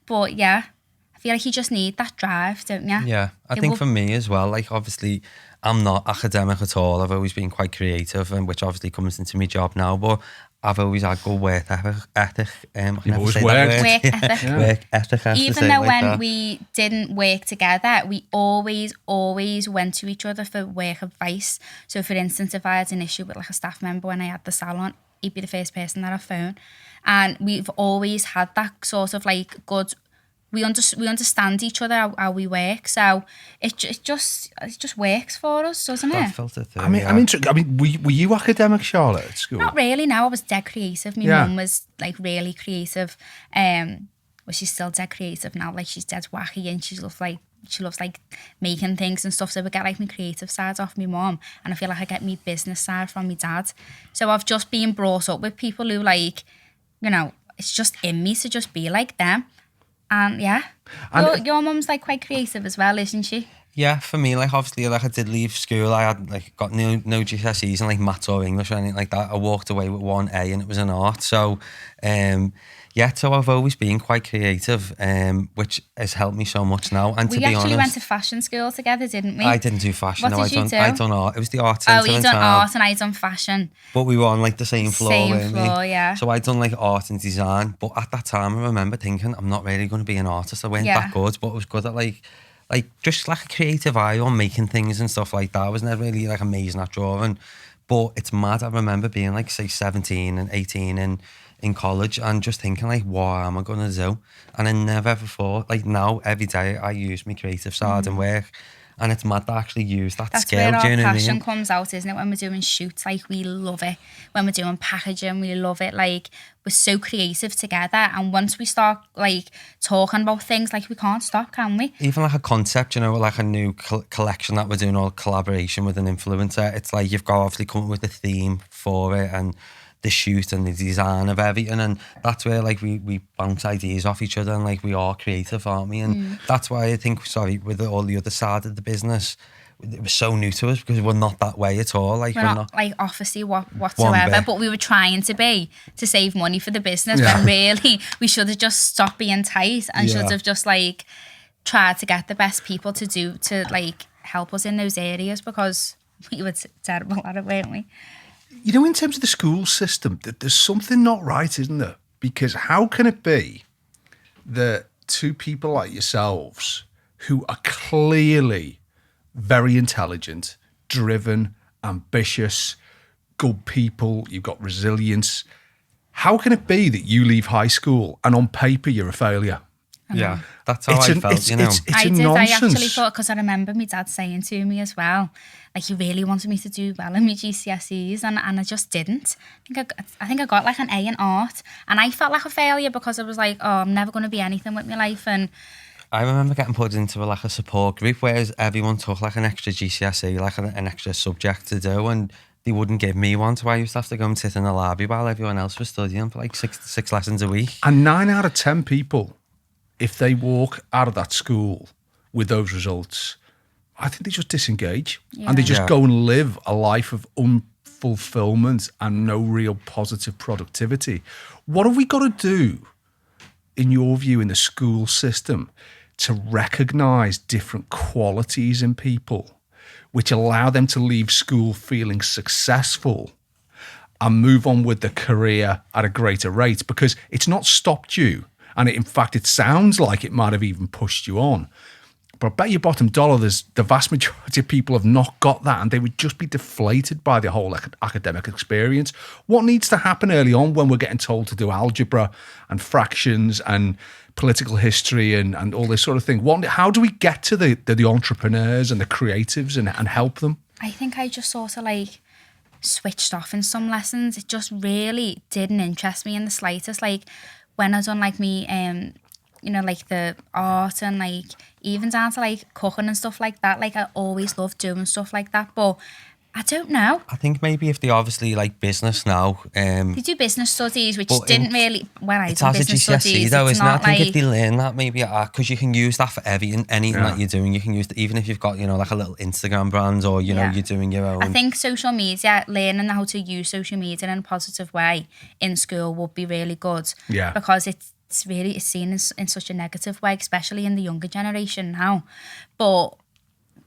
But yeah, I feel like you just need that drive, don't you? Yeah, I think for me as well, like obviously I'm not academic at all. I've always been quite creative, and which obviously comes into my job now, but I've always had good work ethic. You've always worked. Work ethic. Yeah. Work ethic. Even though when we didn't work together, we always went to each other for work advice. So for instance, if I had an issue with like a staff member when I had the salon, he'd be the first person that I'd phone. And we've always had that sort of like good, we understand each other, how we work. So it just works for us, doesn't it? Filter through, I'm interested. I mean, were you academic, Charlotte, at school? Not really. No, I was dead creative. My mum was like really creative. Well, she's still dead creative now. Like, she's dead wacky, and she loves like making things and stuff. So we get like my creative side off my mum, and I feel like I get my business side from my dad. So I've just been brought up with people who, like, you know, it's just in me to just be like them. And yeah, your mum's like quite creative as well, isn't she? Yeah, for me, like obviously, like I did leave school. I had like got no GCSEs and like maths or English or anything like that. I walked away with 1 A, and it was an art. So, yeah, so I've always been quite creative, which has helped me so much now. And to be honest, we actually went to fashion school together, didn't we? I didn't do fashion. What did you do? I done art. It was the art centre. Oh, you done art and I done fashion. But we were on like the same floor. Same floor, yeah. So I done like art and design. But at that time, I remember thinking, I'm not really going to be an artist. I weren't that good, but I was good at like just like a creative eye on making things and stuff like that. I was never really like amazing at drawing. But it's mad. I remember being like, say, 17 and 18 and in college and just thinking like, what am I going to do? And I never ever thought, like now, every day I use my creative side and work. And it's mad to actually use that skill. That's where our passion I mean? comes out, isn't it? When we're doing shoots, like we love it. When we're doing packaging, we love it. Like, we're so creative together. And once we start like talking about things, like, we can't stop, can we? Even like a concept, you know, like a new collection that we're doing, or collaboration with an influencer. It's like you've got to obviously come up with a theme for it and the shoot and the design of everything, and that's where like we bounce ideas off each other, and like we are creative, aren't we? And that's why I think, with all the other side of the business, it was so new to us, because we're not that way at all. Like, we're not like obviously whatsoever, but we were trying to save money for the business, when really we should have just stopped being tight and should have just like tried to get the best people to like help us in those areas, because we were terrible at it, weren't we? You know, in terms of the school system, there's something not right, isn't there? Because how can it be that two people like yourselves, who are clearly very intelligent, driven, ambitious, good people, you've got resilience, how can it be that you leave high school and on paper you're a failure? Yeah, that's how I felt, you know. I actually thought, because I remember my dad saying to me as well, like, he really wanted me to do well in my GCSEs, and I just didn't. I think I got like an A in art, and I felt like a failure, because I was like, oh, I'm never going to be anything with my life. And I remember getting put into like a support group where everyone took like an extra GCSE, like an extra subject to do, and they wouldn't give me one, so I used to have to go and sit in the library while everyone else was studying for like six lessons a week. And 9 out of 10 people, if they walk out of that school with those results, I think they just disengage and they just go and live a life of unfulfillment and no real positive productivity. What have we got to do, in your view, in the school system to recognise different qualities in people which allow them to leave school feeling successful and move on with the career at a greater rate? Because it's not stopped you. And in fact, it sounds like it might have even pushed you on. But I bet you bottom dollar, the vast majority of people have not got that, and they would just be deflated by the whole academic experience. What needs to happen early on when we're getting told to do algebra and fractions and political history and all this sort of thing? How do we get to the entrepreneurs and the creatives and help them? I think I just sort of like switched off in some lessons. It just really didn't interest me in the slightest. Like when I done like me, you know, like the art and like even down to like cooking and stuff like that. Like I always loved doing stuff like that, but I don't know. I think maybe if they obviously like business now. They do business studies, which didn't really, when I it's did as a business GCSE studies, though, it's isn't it? I not think like, if they learn that maybe, because you can use that for anything that you're doing. You can use it, even if you've got, you know, like a little Instagram brand or, you know, you're doing your own. I think social media, learning how to use social media in a positive way in school would be really good. Yeah. Because it's seen in such a negative way, especially in the younger generation now. But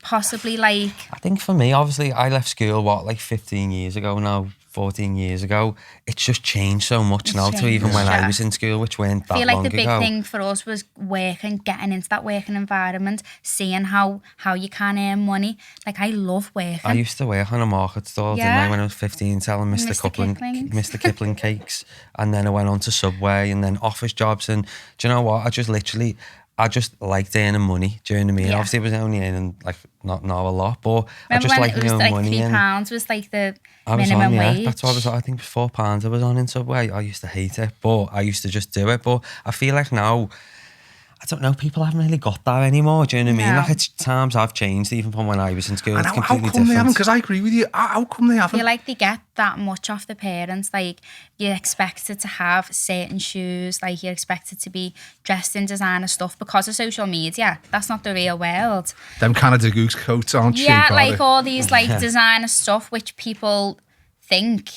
possibly like... I think for me, obviously, I left school, like 15 years ago now, 14 years ago. It's just changed so much now to even when I was in school, which weren't that long ago. I feel like the big thing for us was working, getting into that working environment, seeing how you can earn money. Like, I love working. I used to work on a market stall, didn't I, when I was 15, selling Mr. Kipling cakes. And then I went on to Subway and then office jobs. And do you know what? I just liked earning money. Do you know what I mean? Yeah. Obviously, I was only earning like not a lot, but remember I just liked my own like money. £3 was like the I was minimum on, wage. That's what I was. I think it was £4 I was on in Subway. I used to hate it, but I used to just do it. But I feel like now, I don't know, people haven't really got that anymore. Do you know what I mean? Like, times have changed, even from when I was in school. And it's how completely come different. they haven't? Because I agree with you. How come they haven't? I feel like they get that much off the parents. Like, you're expected to have certain shoes, like you're expected to be dressed in designer stuff because of social media. That's not the real world. Them Canada Goose coats aren't cheap, Yeah, are like they? all these like designer stuff which people think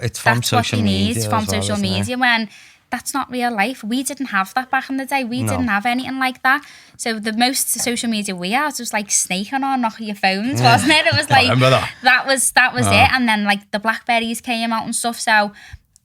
It's from that's what social they need media from as well, social isn't it? media, when that's not real life. We didn't have that back in the day. We didn't have anything like that. So the most social media we had was like snaking on knocking your phones, wasn't it? It was like remember that. that was it. And then like the Blackberries came out and stuff. So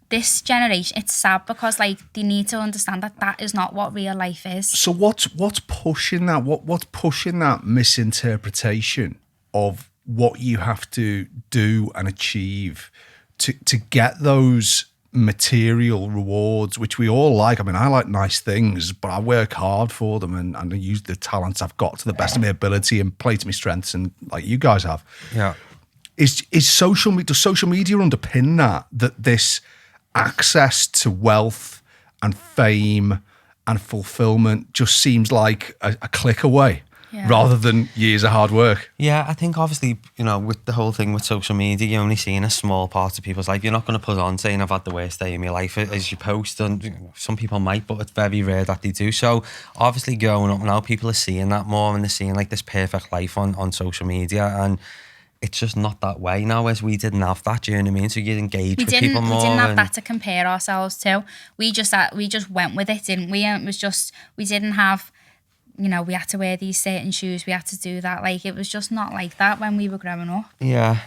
this generation, it's sad because like they need to understand that is not what real life is. So what's pushing that? What's pushing that misinterpretation of what you have to do and achieve to get those material rewards, which we all like? I mean, I like nice things, but I work hard for them and I use the talents I've got to the best of my ability and play to my strengths, and like you guys have. Yeah. Does social media underpin that this access to wealth and fame and fulfillment just seems like a click away? Yeah. Rather than years of hard work. Yeah, I think obviously, you know, with the whole thing with social media, you're only seeing a small part of people's life. You're not going to put on saying I've had the worst day of my life as you post, and you know, some people might, but it's very rare that they do. So obviously growing up now, people are seeing that more, and they're seeing like this perfect life on social media, and it's just not that way now, as we didn't have that, do you know what I mean? So you engage with people more. We didn't have that to compare ourselves to. We just went with it, didn't we? And it was just, we didn't have, you know, we had to wear these certain shoes, we had to do that. Like, it was just not like that when we were growing up. Yeah.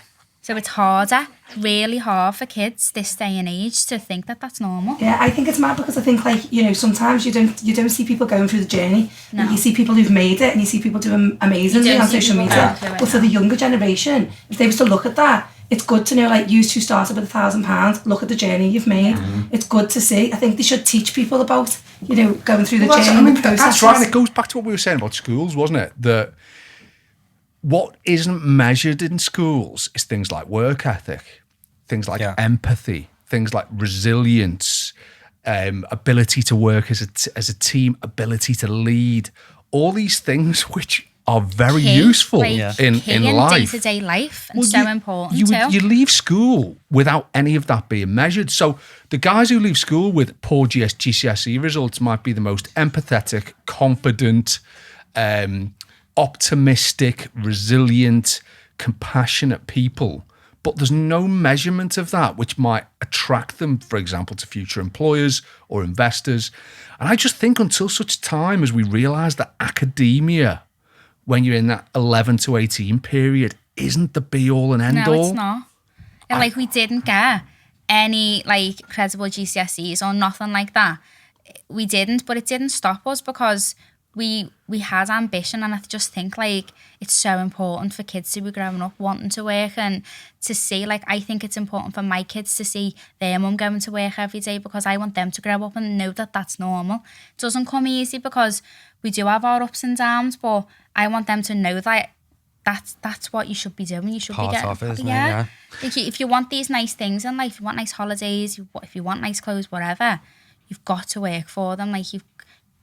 So it's harder, really hard for kids this day and age to think that that's normal. Yeah, I think it's mad because I think, like, you know, sometimes you don't see people going through the journey. No. You see people who've made it and you see people doing amazingly on social media. But for the younger generation, if they was to look at that, it's good to know, like, you two started with £1,000. Look at the journey you've made. Mm-hmm. It's good to see. I think they should teach people about, you know, going through the journey. The process. That's right. And it goes back to what we were saying about schools, wasn't it? That what isn't measured in schools is things like work ethic, things like empathy, things like resilience, ability to work as a team, ability to lead. all these things which are very Key, useful like, in key life. day-to-day life, and Well, so important you, too. you leave school without any of that being measured. So the guys who leave school with poor GCSE results might be the most empathetic, confident, optimistic, resilient, compassionate people. But there's no measurement of that, which might attract them, for example, to future employers or investors. And I just think until such time as we realise that academia, when you're in that 11 to 18 period, isn't the be all and end all. No, it's not. And like, we didn't get any like credible GCSEs or nothing like that. We didn't, but it didn't stop us because we had ambition, and I just think like it's so important for kids to be growing up wanting to work and to see, like, I think it's important for my kids to see their mum going to work every day, because I want them to grow up and know that that's normal. It doesn't come easy because we do have our ups and downs, but I want them to know that that's what you should be doing. You should Part be getting of it, isn't it? yeah. Yeah. If you want these nice things in life, if you want nice holidays, if you want nice clothes, whatever, you've got to work for them.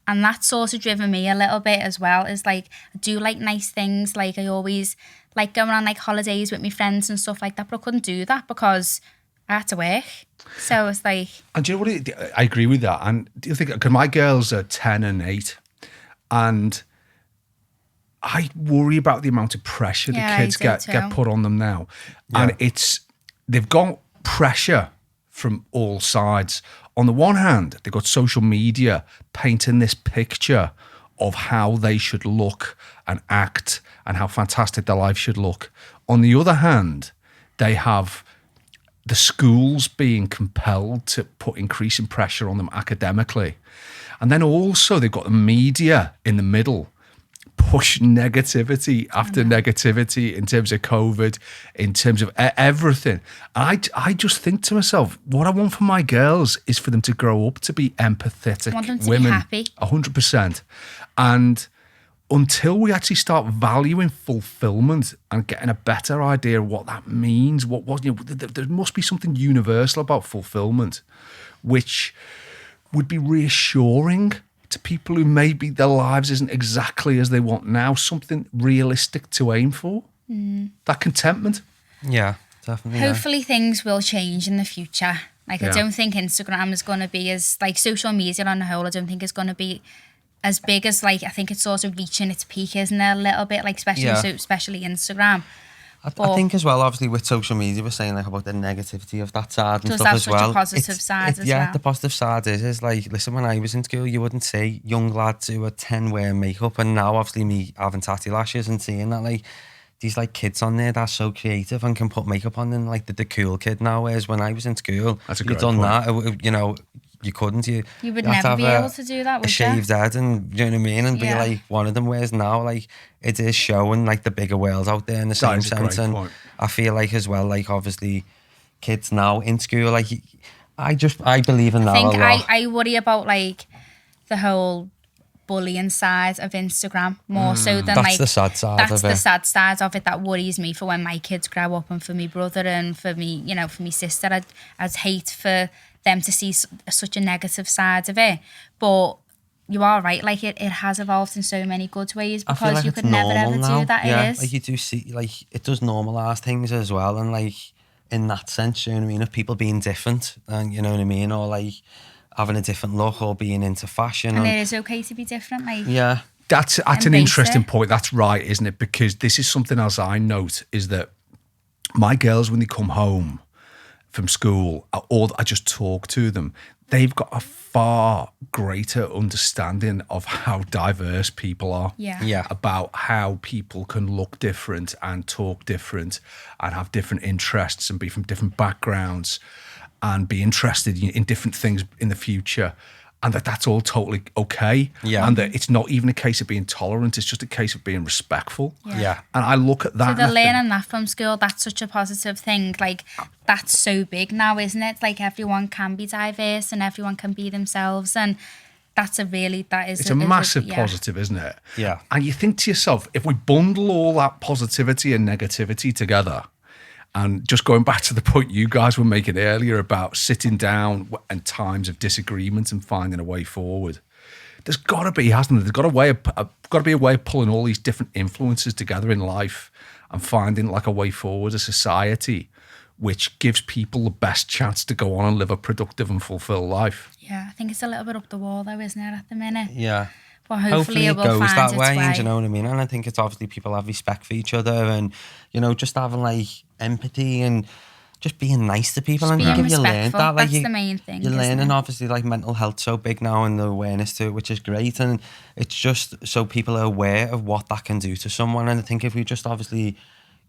And that's sort of driven me a little bit as well. Is like, I do like nice things. Like, I always like going on like holidays with my friends and stuff like that, but I couldn't do that because I had to work. So it's like. And do you know what? I agree with that. And do you think, because my girls are 10 and 8, and I worry about the amount of pressure the kids get put on them now. Yeah. And they've got pressure from all sides. On the one hand, they've got social media painting this picture of how they should look and act and how fantastic their life should look. On the other hand, they have the schools being compelled to put increasing pressure on them academically. And then also they've got the media in the middle, push negativity after negativity in terms of COVID, in terms of everything. And I just think to myself, what I want for my girls is for them to grow up to be empathetic want them to women. be happy. 100%. And until we actually start valuing fulfillment and getting a better idea of what that means, there must be something universal about fulfillment, which would be reassuring to people who maybe their lives isn't exactly as they want now, something realistic to aim for. That contentment. Yeah, definitely. Hopefully things will change in the future. Like, I don't think Instagram is going to be as, like, social media on the whole, I don't think it's going to be as big as, like, I think it's sort of reaching its peak, isn't it, a little bit, like, especially Instagram. I think as well, obviously, with social media, we're saying like about the negativity of that side and stuff as well. Does have such a positive side as well. Yeah, the positive side is like, listen, when I was in school, you wouldn't see young lads who were 10 wearing makeup, and now obviously me having Tatti Lashes and seeing that, like, these like kids on there that's so creative and can put makeup on, and like the cool kid now. Whereas when I was in school, you'd done that, you know, you couldn't. You would never be able to do that, would you? A shaved head, and you know what I mean, and be like one of them. Whereas now, like, it is showing like the bigger world out there in the same sense. And point. I feel like as well, like, obviously, kids now in school, like, I believe in that a lot. I worry about like the whole bullying side of Instagram more so than that's the sad side of it. That's the sad side of it that worries me for when my kids grow up, and for me brother and for me, you know, for me sister. I'd hate for them to see such a negative side of it. But you are right, like, it has evolved in so many good ways, because like you could never ever now. do that. Yeah, it is. like, you do see, like, it does normalise things as well, and like in that sense, you know what I mean, of people being different, and you know what I mean, or like having a different look or being into fashion. And it is okay to be different, like. Yeah. That's an interesting point. That's right, isn't it? Because this is something else I note, is that my girls, when they come home from school, or I just talk to them, they've got a far greater understanding of how diverse people are. Yeah. About how people can look different and talk different and have different interests and be from different backgrounds and be interested in different things in the future. And that's all totally okay. Yeah. And that it's not even a case of being tolerant, it's just a case of being respectful. Yeah. And I look at that. So they're learning that from school, that's such a positive thing. Like, that's so big now, isn't it? Like, everyone can be diverse and everyone can be themselves, and it's a massive positive, isn't it? Yeah. And you think to yourself, if we bundle all that positivity and negativity together, and just going back to the point you guys were making earlier about sitting down and times of disagreement and finding a way forward, there's got to be, hasn't there? There's got to be a way of pulling all these different influences together in life and finding like a way forward, a society which gives people the best chance to go on and live a productive and fulfilled life. Yeah, I think it's a little bit up the wall though, isn't it, at the minute? Yeah. But hopefully it will goes find that its way, way. and you know what I mean? And I think it's obviously people have respect for each other and, you know, just having like empathy and just being nice to people. Just And I being think if you learn respectful, that, like that's the main thing, you're isn't learning it? obviously like mental health so big now and the awareness to it, which is great. And it's just so people are aware of what that can do to someone. And I think if we just obviously, you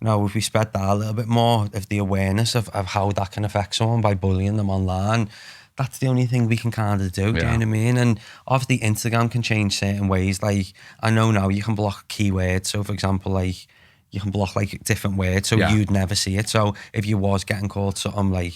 know, if we spread that a little bit more of the awareness of how that can affect someone by bullying them online, that's the only thing we can kind of do, do you know what I mean? And obviously Instagram can change certain ways. Like I know now you can block keywords. So for example, like you can block like different words so you'd never see it. So if you was getting called something like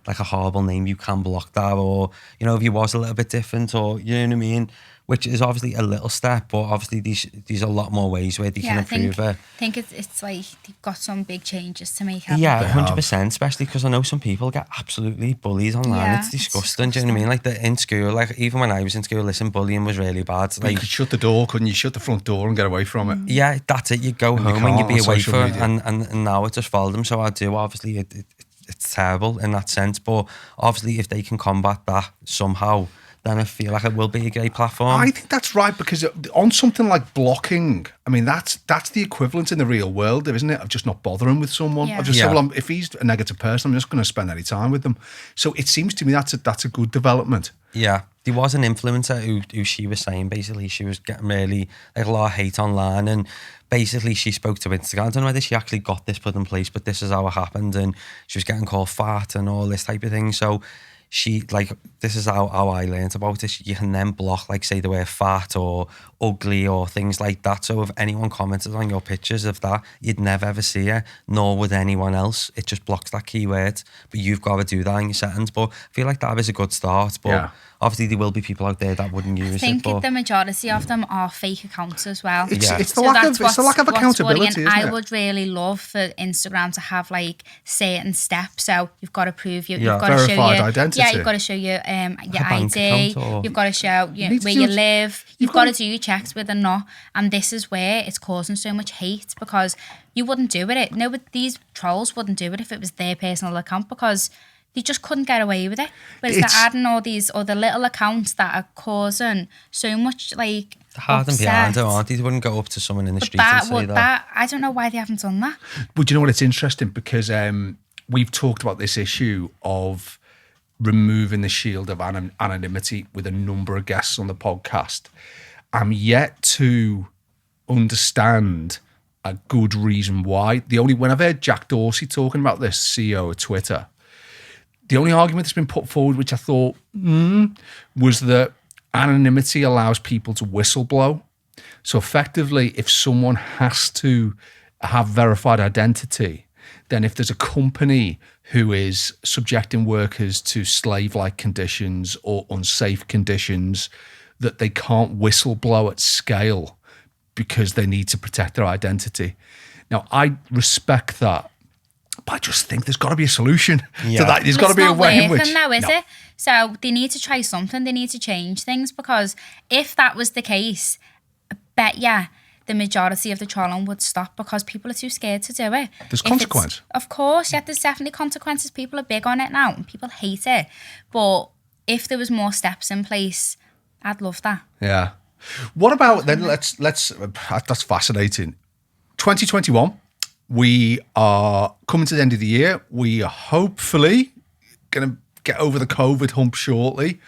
a horrible name, you can block that. Or, you know, if you was a little bit different, or, you know what I mean? Which is obviously a little step, but obviously these are a lot more ways where they can improve it. I think it's like they've got some big changes to make happen. Yeah, 100%, especially because I know some people get absolutely bullied online. Yeah, it's disgusting, do you know what I mean? Like in school, like even when I was in school, listen, bullying was really bad. Like, you could shut the door, couldn't you? Shut the front door and get away from it. Yeah, that's it. You go home and you'd be away from it, and now it just followed them. So I do, obviously, it's terrible in that sense. But obviously, if they can combat that somehow, then I feel like it will be a great platform. I think that's right, because on something like blocking, I mean, that's the equivalent in the real world, isn't it? Of just not bothering with someone. Yeah. I've just said, well, if he's a negative person, I'm just going to spend any time with them. So it seems to me that's a good development. Yeah. There was an influencer who she was saying basically she was getting really like a lot of hate online, and basically she spoke to Instagram. I don't know whether she actually got this put in place, but this is how it happened, and she was getting called fat and all this type of thing. So she, like, this is how I learned about it. You can then block, like, say the word fat or ugly or things like that. So if anyone commented on your pictures of that, you'd never ever see it, nor would anyone else. It just blocks that keyword. But you've got to do that in your settings. But I feel like that is a good start. But obviously there will be people out there that wouldn't use it. I think the majority of them are fake accounts as well. It's the lack of accountability, isn't it? I would really love for Instagram to have like certain steps. So you've got to prove you've got to show verified identity. Yeah, you've got to show your ID. You've got to show where you live. You've got to do your checks with or not. And this is where it's causing so much hate, because you wouldn't do it. No, but these trolls wouldn't do it if it was their personal account, because they just couldn't get away with it. Whereas they're adding all these other little accounts that are causing so much like hard and behind it, aren't they? They wouldn't go up to someone in the street and say that. I don't know why they haven't done that. But you know what? It's interesting because we've talked about this issue of removing the shield of anonymity with a number of guests on the podcast. I'm yet to understand a good reason why. When I've heard Jack Dorsey talking about this, CEO of Twitter, the only argument that's been put forward, which I thought was that anonymity allows people to whistleblow. So effectively, if someone has to have verified identity, then if there's a company who is subjecting workers to slave-like conditions or unsafe conditions, that they can't whistleblow at scale because they need to protect their identity. Now, I respect that, but I just think there's got to be a solution to that. There's got to be a way in which... It's not working now, is it? So they need to try something. They need to change things, because if that was the case, I bet the majority of the trolling would stop, because people are too scared to do it. There's consequence. Of course, there's definitely consequences. People are big on it now and people hate it. But if there was more steps in place, I'd love that. Yeah. What about then? Let's. That's fascinating. 2021. We are coming to the end of the year. We are hopefully going to get over the COVID hump shortly.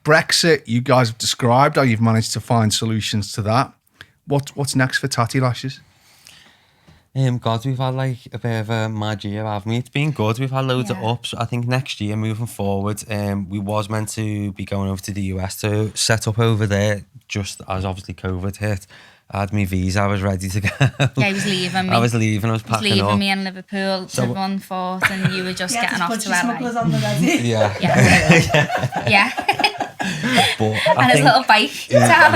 Brexit, you guys have described how you've managed to find solutions to that. What's next for Tatti Lashes? God, we've had like a bit of a mad year, haven't we? It's been good. We've had loads of ups. I think next year, moving forward, we was meant to be going over to the US to set up over there, just as obviously COVID hit. I had my visa, I was ready to go. Yeah, he was leaving me. I was leaving, I was packing up. Leaving me in Liverpool to run forth, and you were just getting off to LA. On the ready. Yeah. But and his little bike down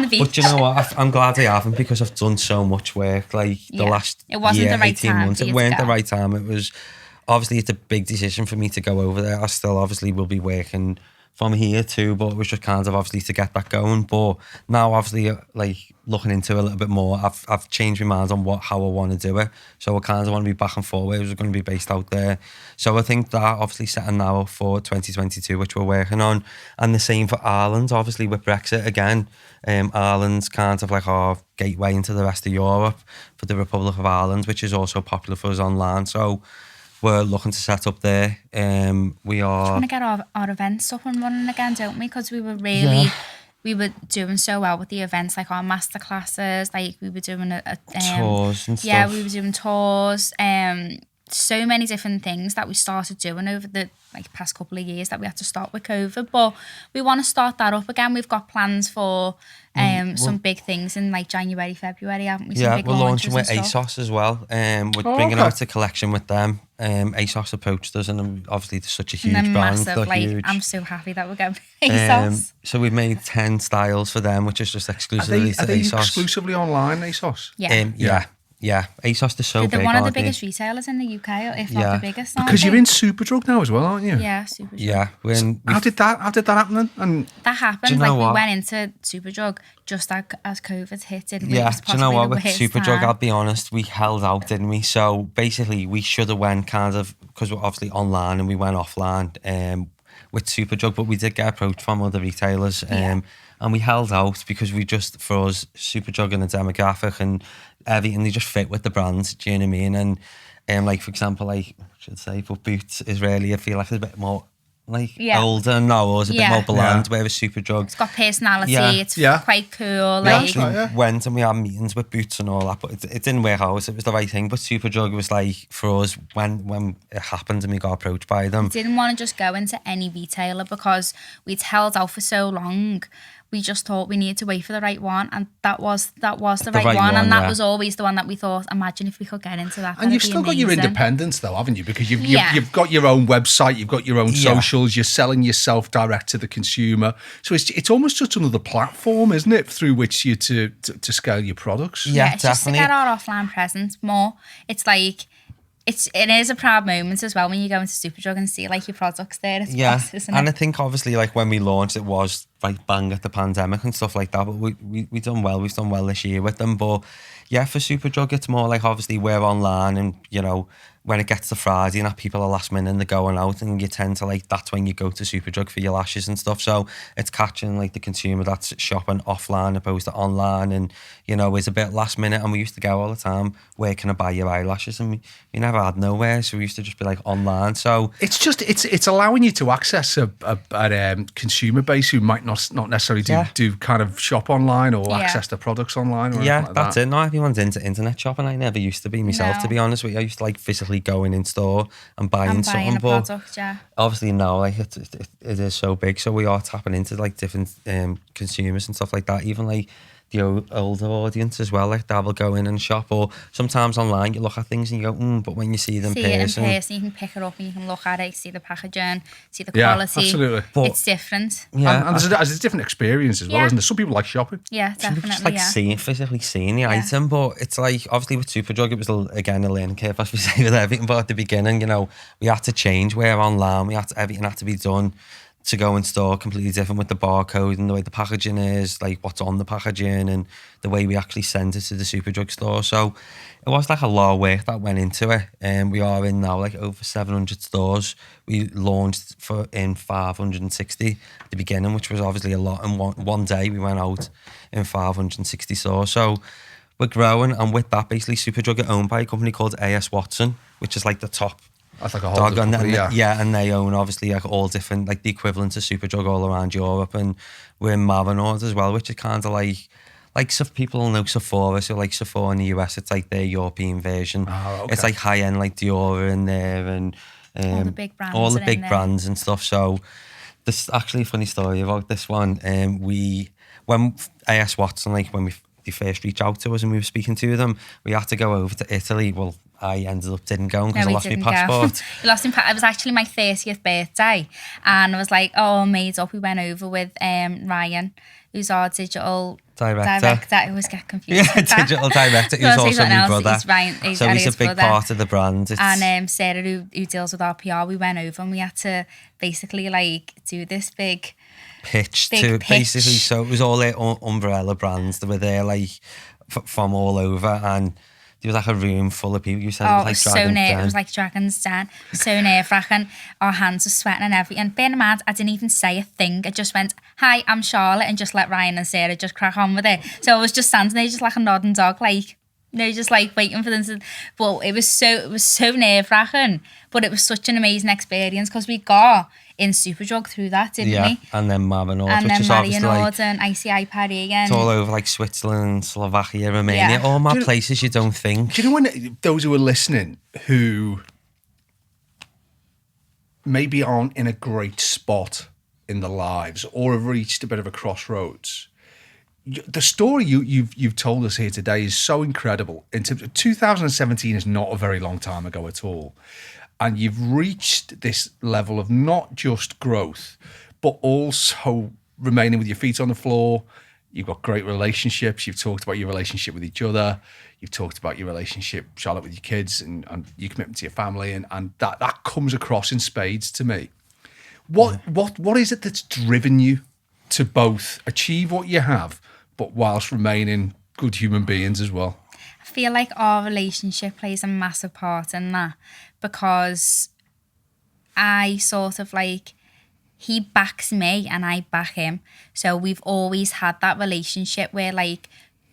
the beach. But you know what? I'm glad I haven't, because I've done so much work. Like the last it wasn't year, the right 18 time months. It weren't the right time. It was obviously, it's a big decision for me to go over there. I still obviously will be working from here too, but it was just kind of obviously to get that going. But now obviously like looking into it a little bit more, I've changed my mind on how I want to do it. So I kind of want to be back and forth. It was going to be based out there. So I think that obviously setting now up for 2022, which we're working on, and the same for Ireland. Obviously with Brexit again, Ireland's kind of like our gateway into the rest of Europe for the Republic of Ireland, which is also popular for us online. So we're looking to set up there. We are trying to get our events up and running again, don't we? Because we were we were doing so well with the events, like our masterclasses, like we were doing tours and stuff. Yeah, we were doing tours. So many different things that we started doing over the past couple of years that we had to start with COVID, but we want to start that up again. We've got plans for some big things in like January, February, haven't we? Yeah, we're launching with ASOS as well. We're bringing out a collection with them. ASOS approached us, and obviously they're such a huge brand. Massive, huge. I'm so happy that we're going with ASOS. So we've made 10 styles for them, which is just exclusively to Are they ASOS. exclusively online, ASOS? Yeah. ASOS is so big. They're one of the biggest retailers in the UK, if not the biggest. Because you're in Superdrug now as well, aren't you? Yeah, Superdrug. Yeah. How did that happen then? And that happened. we went into Superdrug just as COVID hit, didn't we? Yeah, do you know what? With Superdrug, time. I'll be honest, we held out, didn't we? So basically, we should have went kind of, because we're obviously online and we went offline with Superdrug, but we did get approached from other retailers. And we held out because we just, for us, Superdrug and the demographic and everything, they just fit with the brands, do you know what I mean? And like, for example, like, I should say, for Boots is really, I feel like it's a bit more older now, or it's a bit more bland, whereas Superdrug, it's got personality, it's quite cool. Went and we had meetings with Boots and all that, but it didn't work out. It was the right thing, but Superdrug was like, for us, when it happened and we got approached by them. We didn't want to just go into any retailer because we'd held out for so long. We just thought we needed to wait for the right one, and that was the right one, and that was always the one that we thought, imagine if we could get into that. And you've still got your independence though, haven't you? Because you've got your own website, you've got your own socials, you're selling yourself direct to the consumer. So it's almost just another platform, isn't it, through which you to scale your products? Yeah, it's definitely. Just to get our offline presence more. It's like, it is a proud moment as well when you go into Superdrug and see like your products there. It's boss, isn't it? And I think obviously like when we launched, it was like bang at the pandemic and stuff like that, but we done well. We've done well this year with them. But yeah, for Superdrug, it's more like obviously we're online, and you know, when it gets to Friday and people are last minute and they're going out, and you tend to like, that's when you go to Superdrug for your lashes and stuff. So it's catching like the consumer that's shopping offline opposed to online, and you know, is a bit last minute. And we used to go all the time, where can I buy your eyelashes? And we never had nowhere, so we used to just be like online. So it's just it's allowing you to access a consumer base who might not necessarily do kind of shop online or access the products online. Or like that's it. Not everyone's into internet shopping. I never used to be myself, to be honest with you. I used to like physically going in store and buying something, but product, obviously now like it is so big, so we are tapping into like different consumers and stuff like that, even like the older audience as well, like that will go in and shop, or sometimes online you look at things and you go but when you see them in person, you can pick it up and you can look at it, see the packaging, see the quality. Absolutely. But it's different. And there's a different experience as well, isn't there? Some people like shopping. Yeah, definitely. Just like physically seeing the item, but it's like obviously with Superdrug it was again a learning curve, as we say with everything, but at the beginning, you know, we had to change where online, everything had to be done to go in store completely different with the barcode and the way the packaging is, like what's on the packaging and the way we actually send it to the Superdrug store. So it was like a lot of work that went into it, and we are in now like over 700 stores. We launched in 560 at the beginning, which was obviously a lot. And one day we went out in 560 stores. So we're growing, and with that, basically Superdrug are owned by a company called A.S. Watson, which is like the top. That's like a whole company, and they own obviously like all different, like the equivalent of Superdrug all around Europe, and we're in Marinord as well, which is kind of like some people know Sephora, so like Sephora in the US, it's like their European version. It's like high end, like Dior in there, and all the big brands and stuff. So there's actually a funny story about this one. When A.S. Watson, like when they first reached out to us and we were speaking to them, we had to go over to Italy. Well, I ended up didn't go because I lost my passport. It was actually my 30th birthday, and I was like, made up. We went over with Ryan, who's our digital director. I always get confused. Yeah, digital director, who's also my brother. He's so he's a big brother. part of the brand. And Sarah, who deals with our PR, we went over and we had to basically like do this big pitch. Basically, so it was all their umbrella brands that were there like from all over, and there was like a room full of people. You said it was like Dragon's Den. It was like Dragon's Den. So nerve-wracking. Our hands were sweating and everything. Bear in mind, I didn't even say a thing. I just went, "Hi, I'm Charlotte," and just let Ryan and Sarah just crack on with it. So I was just standing there, just like a nodding dog, like, just like waiting for them to. But it was so nerve-wracking. But it was such an amazing experience because we got in Superdrug through that, didn't we? And then Marinaud, and which then is obviously like and ICI Paris and it's all over like Switzerland, Slovakia, Romania, all my places you don't think. Do you know when those who are listening who maybe aren't in a great spot in their lives or have reached a bit of a crossroads? The story you've told us here today is so incredible. In terms of 2017 is not a very long time ago at all. And you've reached this level of not just growth, but also remaining with your feet on the floor. You've got great relationships. You've talked about your relationship with each other. You've talked about your relationship, Charlotte, with your kids and your commitment to your family. And that comes across in spades to me. What is it that's driven you to both achieve what you have, but whilst remaining good human beings as well? I feel like our relationship plays a massive part in that, because I sort of like, he backs me and I back him. So we've always had that relationship where like,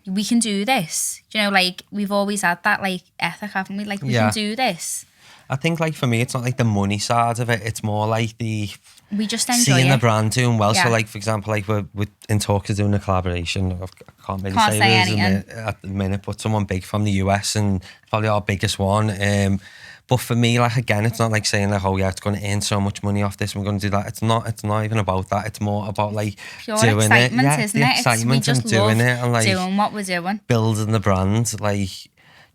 we can do this. You know, like we've always had that like ethic, haven't we? Like we can do this. I think like for me, it's not like the money side of it. It's more like we just enjoy seeing it. the brand doing well. Yeah. So like, for example, like we're in talks of doing a collaboration. I can't really Can't say say anything at the minute, but someone big from the US and probably our biggest one. But for me, like again, it's not like saying like, oh yeah, it's going to earn so much money off this, and we're going to do that. It's not even about that. It's more about like pure doing excitement, it. Yeah, isn't the it? excitement We just and doing love it and like doing what we're doing, building the brand. Like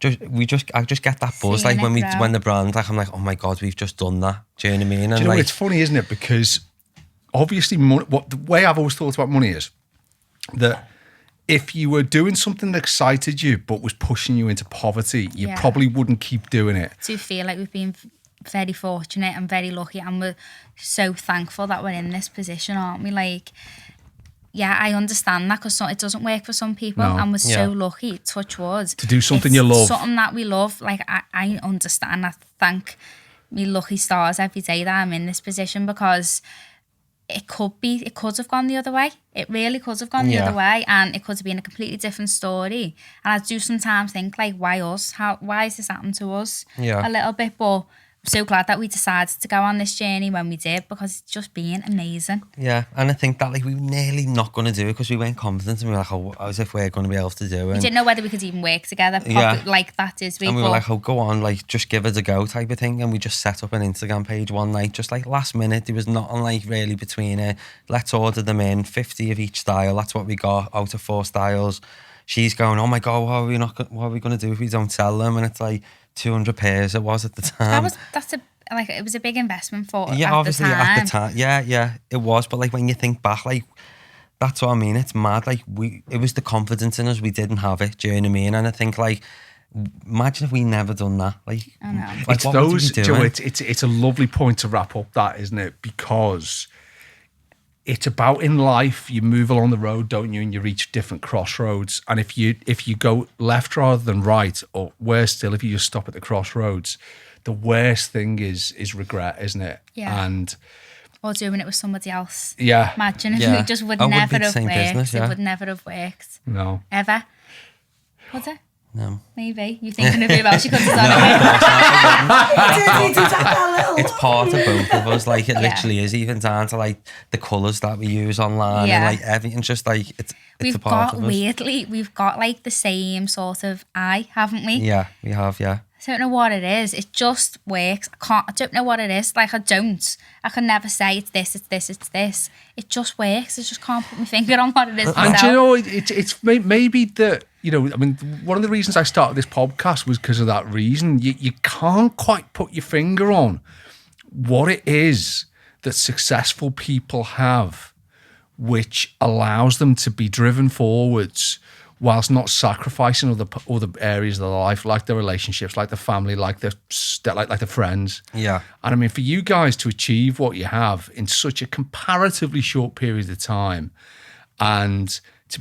I just get that buzz. Seeing Like it grow. when the brand, like I'm like, oh my God, we've just done that. Do you know what I mean? And Do you know, like, it's funny, isn't it? Because obviously, money, the way I've always thought about money is that if you were doing something that excited you but was pushing you into poverty, you probably wouldn't keep doing it. I do feel like we've been very fortunate and very lucky, and we're so thankful that we're in this position, aren't we? Like, yeah, I understand that because it doesn't work for some people, and we're so lucky, touch wood, to do something it's you love. something that we love. Like, I understand. I thank me lucky stars every day that I'm in this position, because it could have gone the other way. It really could have gone the other way, and it could have been a completely different story. And I do sometimes think, like, why us? Why is this happening to us? Yeah. A little bit, but I'm so glad that we decided to go on this journey when we did, because it's just been amazing. yeah, and I think that like we were nearly not going to do it because we weren't confident, and we were like, oh, as if we're going to be able to do it. We didn't know whether we could even work together like that, is we? And we were like, oh, go on, like just give it a go type of thing. And we just set up an Instagram page one night, just like last minute. There was nothing like really between it. Let's order them in, 50 of each style. That's what we got out of 4 styles. She's going, oh my God, what are we going to do if we don't sell them? And it's like 200 pairs it was at the time. It was a big investment for obviously at the time. Yeah, it was. But like when you think back, like that's what I mean. It's mad. Like it was the confidence in us. We didn't have it. Do you know what I mean? And I think like, imagine if we never done that. Like, I know. like It's what would we those, be Joe, doing? it's a lovely point to wrap up that, isn't it? Because it's about in life, you move along the road, don't you? And you reach different crossroads. And if you go left rather than right, or worse still, if you just stop at the crossroads, the worst thing is regret, isn't it? Yeah. And or doing it with somebody else. yeah, Imagine if Yeah. we just would Oh, it would never be the have same worked. business, yeah. It would never have worked. no. Ever. Would it? No. Maybe. You're thinking of who else you could have done it with. It's part of both of us. Like it Yeah. literally is, even down to like the colours that we use online Yeah. and like everything. Just like it's a We've part got, of us. weirdly, we've got like the same sort of eye, haven't we? Yeah, we have. Yeah. I don't know what it is. It just works. I don't know what it is. Like, I can never say it's this, it's this, it's this. It just works. I just can't put my finger on what it is And myself. do you know, it's maybe that, you know, I mean, one of the reasons I started this podcast was because of that reason. You can't quite put your finger on what it is that successful people have which allows them to be driven forwards whilst not sacrificing other areas of their life, like their relationships, like the family, like the friends. Yeah. And I mean, for you guys to achieve what you have in such a comparatively short period of time, and to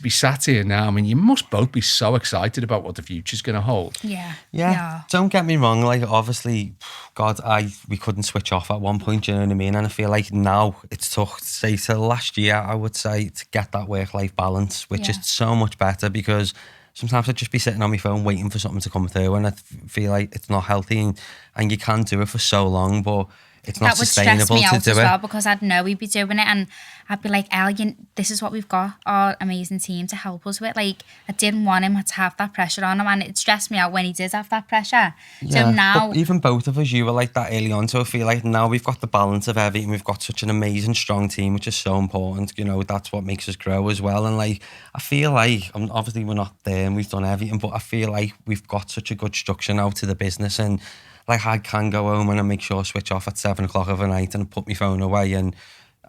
be sat here now, I mean, you must both be so excited about what the future's going to hold. Yeah. Don't get me wrong. Like, obviously, God, we couldn't switch off at one point. You know what I mean? And I feel like now it's took, say, to last year, I would say, to get that work-life balance, which is so much better, because sometimes I'd just be sitting on my phone waiting for something to come through, and I feel like it's not healthy, and you can do it for so long, but it's not sustainable to do it. That would stress me out as well, because I'd know we'd be doing it, and I'd be like, Elliot, this is what we've got, our amazing team to help us with. Like, I didn't want him to have that pressure on him, and it stressed me out when he did have that pressure. So now, but even both of us, you were like that early on, so I feel like now we've got the balance of everything. We've got such an amazing, strong team, which is so important. You know, that's what makes us grow as well. And like, I feel like, obviously we're not there and we've done everything, but I feel like we've got such a good structure now to the business, and like, I can go home and I make sure I switch off at 7 o'clock of the night and put my phone away, and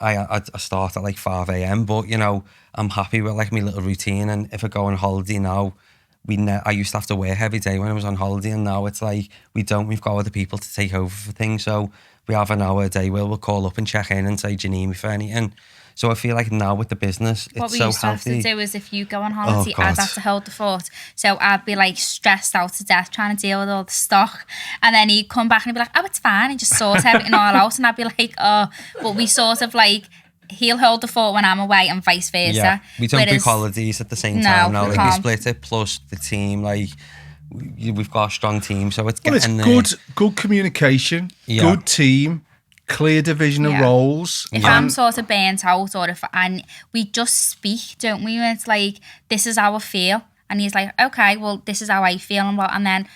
I start at like 5 a.m. But, you know, I'm happy with like my little routine. And if I go on holiday now, I used to have to work every day when I was on holiday, and now it's like we've got other people to take over for things. So we have an hour a day where we'll call up and check in and say, do you need me for anything? So I feel like now with the business, it's so healthy. What we used to have to do is, if you go on holiday, I'd have to hold the fort. So I'd be like stressed out to death trying to deal with all the stock. And then he'd come back and he'd be like, oh, it's fine. And just sort everything all out. And I'd be like, oh, but we sort of like, he'll hold the fort when I'm away and vice versa. Yeah, we don't book holidays at the same time now. Like, we split it, plus the team, like, we've got a strong team. So it's getting good communication, good team, clear division of roles. If I'm sort of burnt out, or and we just speak, don't we? It's like, this is how I feel, and he's like, okay, well, this is how I feel, and then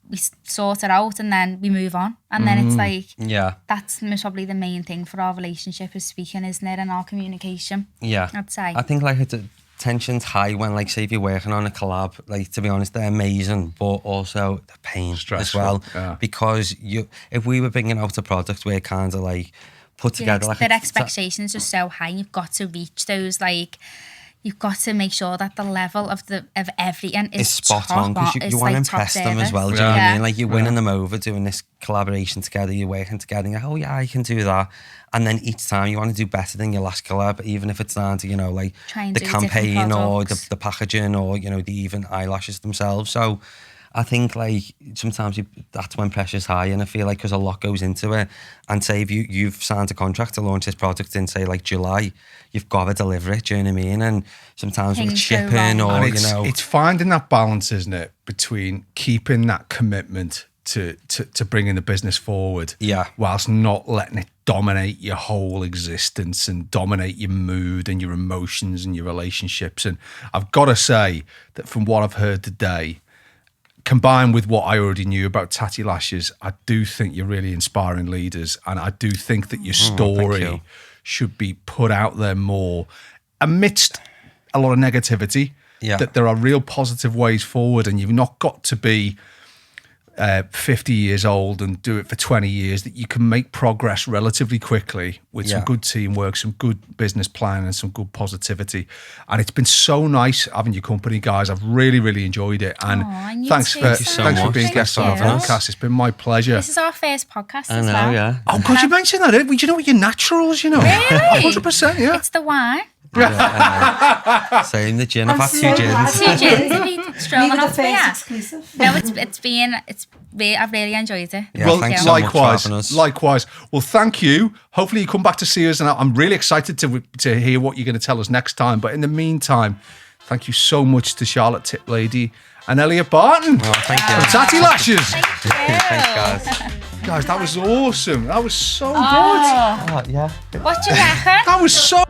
we sort it out, and then we move on, and then it's like, that's probably the main thing for our relationship, is speaking, isn't it, and our communication. I'd say. I think like tension's high when, like, say if you're working on a collab, like, to be honest, they're amazing, but also the pain stressful as well, because if we were bringing out a product, we're kind of like put together like their expectations are so high, you've got to reach those, like, you've got to make sure that the level of everything is spot on, because you want to impress them as well. Do you know what I mean? Like, you're winning them over doing this collaboration together, you're working together, and you're like, oh yeah, I can do that. And then each time you want to do better than your last collab, even if it's down to, you know, like the campaign or the packaging, or, you know, the even eyelashes themselves. So I think, like, sometimes that's when pressure's high, and I feel like because a lot goes into it, and say if you've signed a contract to launch this product in, say, like July, you've got to deliver it, do you know what I mean? And sometimes with shipping, or, you know, it's finding that balance, isn't it, between keeping that commitment to bringing the business forward, whilst not letting it dominate your whole existence and dominate your mood and your emotions and your relationships. And I've got to say that from what I've heard today, combined with what I already knew about Tatti Lashes, I do think you're really inspiring leaders, and I do think that your story should be put out there more amidst a lot of negativity, that there are real positive ways forward, and you've not got to be 50 years old and do it for 20 years, that you can make progress relatively quickly with some good teamwork, some good business planning, and some good positivity. And it's been so nice having your company, guys. I've really, really enjoyed it. And thanks for being guests on our podcast. It's been my pleasure. This is our first podcast as well. Yeah. Oh, God, you mentioned that. Do you know what, your naturals, you know? Really? 100%, yeah. It's the wine. Same, the gin. I've had 2 gins. 2 gins. Strolling off there. Exclusive. No, I've really enjoyed it. Yeah, well, thanks so much for having us. Likewise. Well, thank you. Hopefully you come back to see us, and I'm really excited to hear what you're going to tell us next time. But in the meantime, thank you so much to Charlotte Tiplady and Elliot Barton. Oh, thank you. And Tatti Lashes. Thank you. Thanks, guys. Guys, that was awesome. That was so good. Oh, yeah. What do you reckon? That was so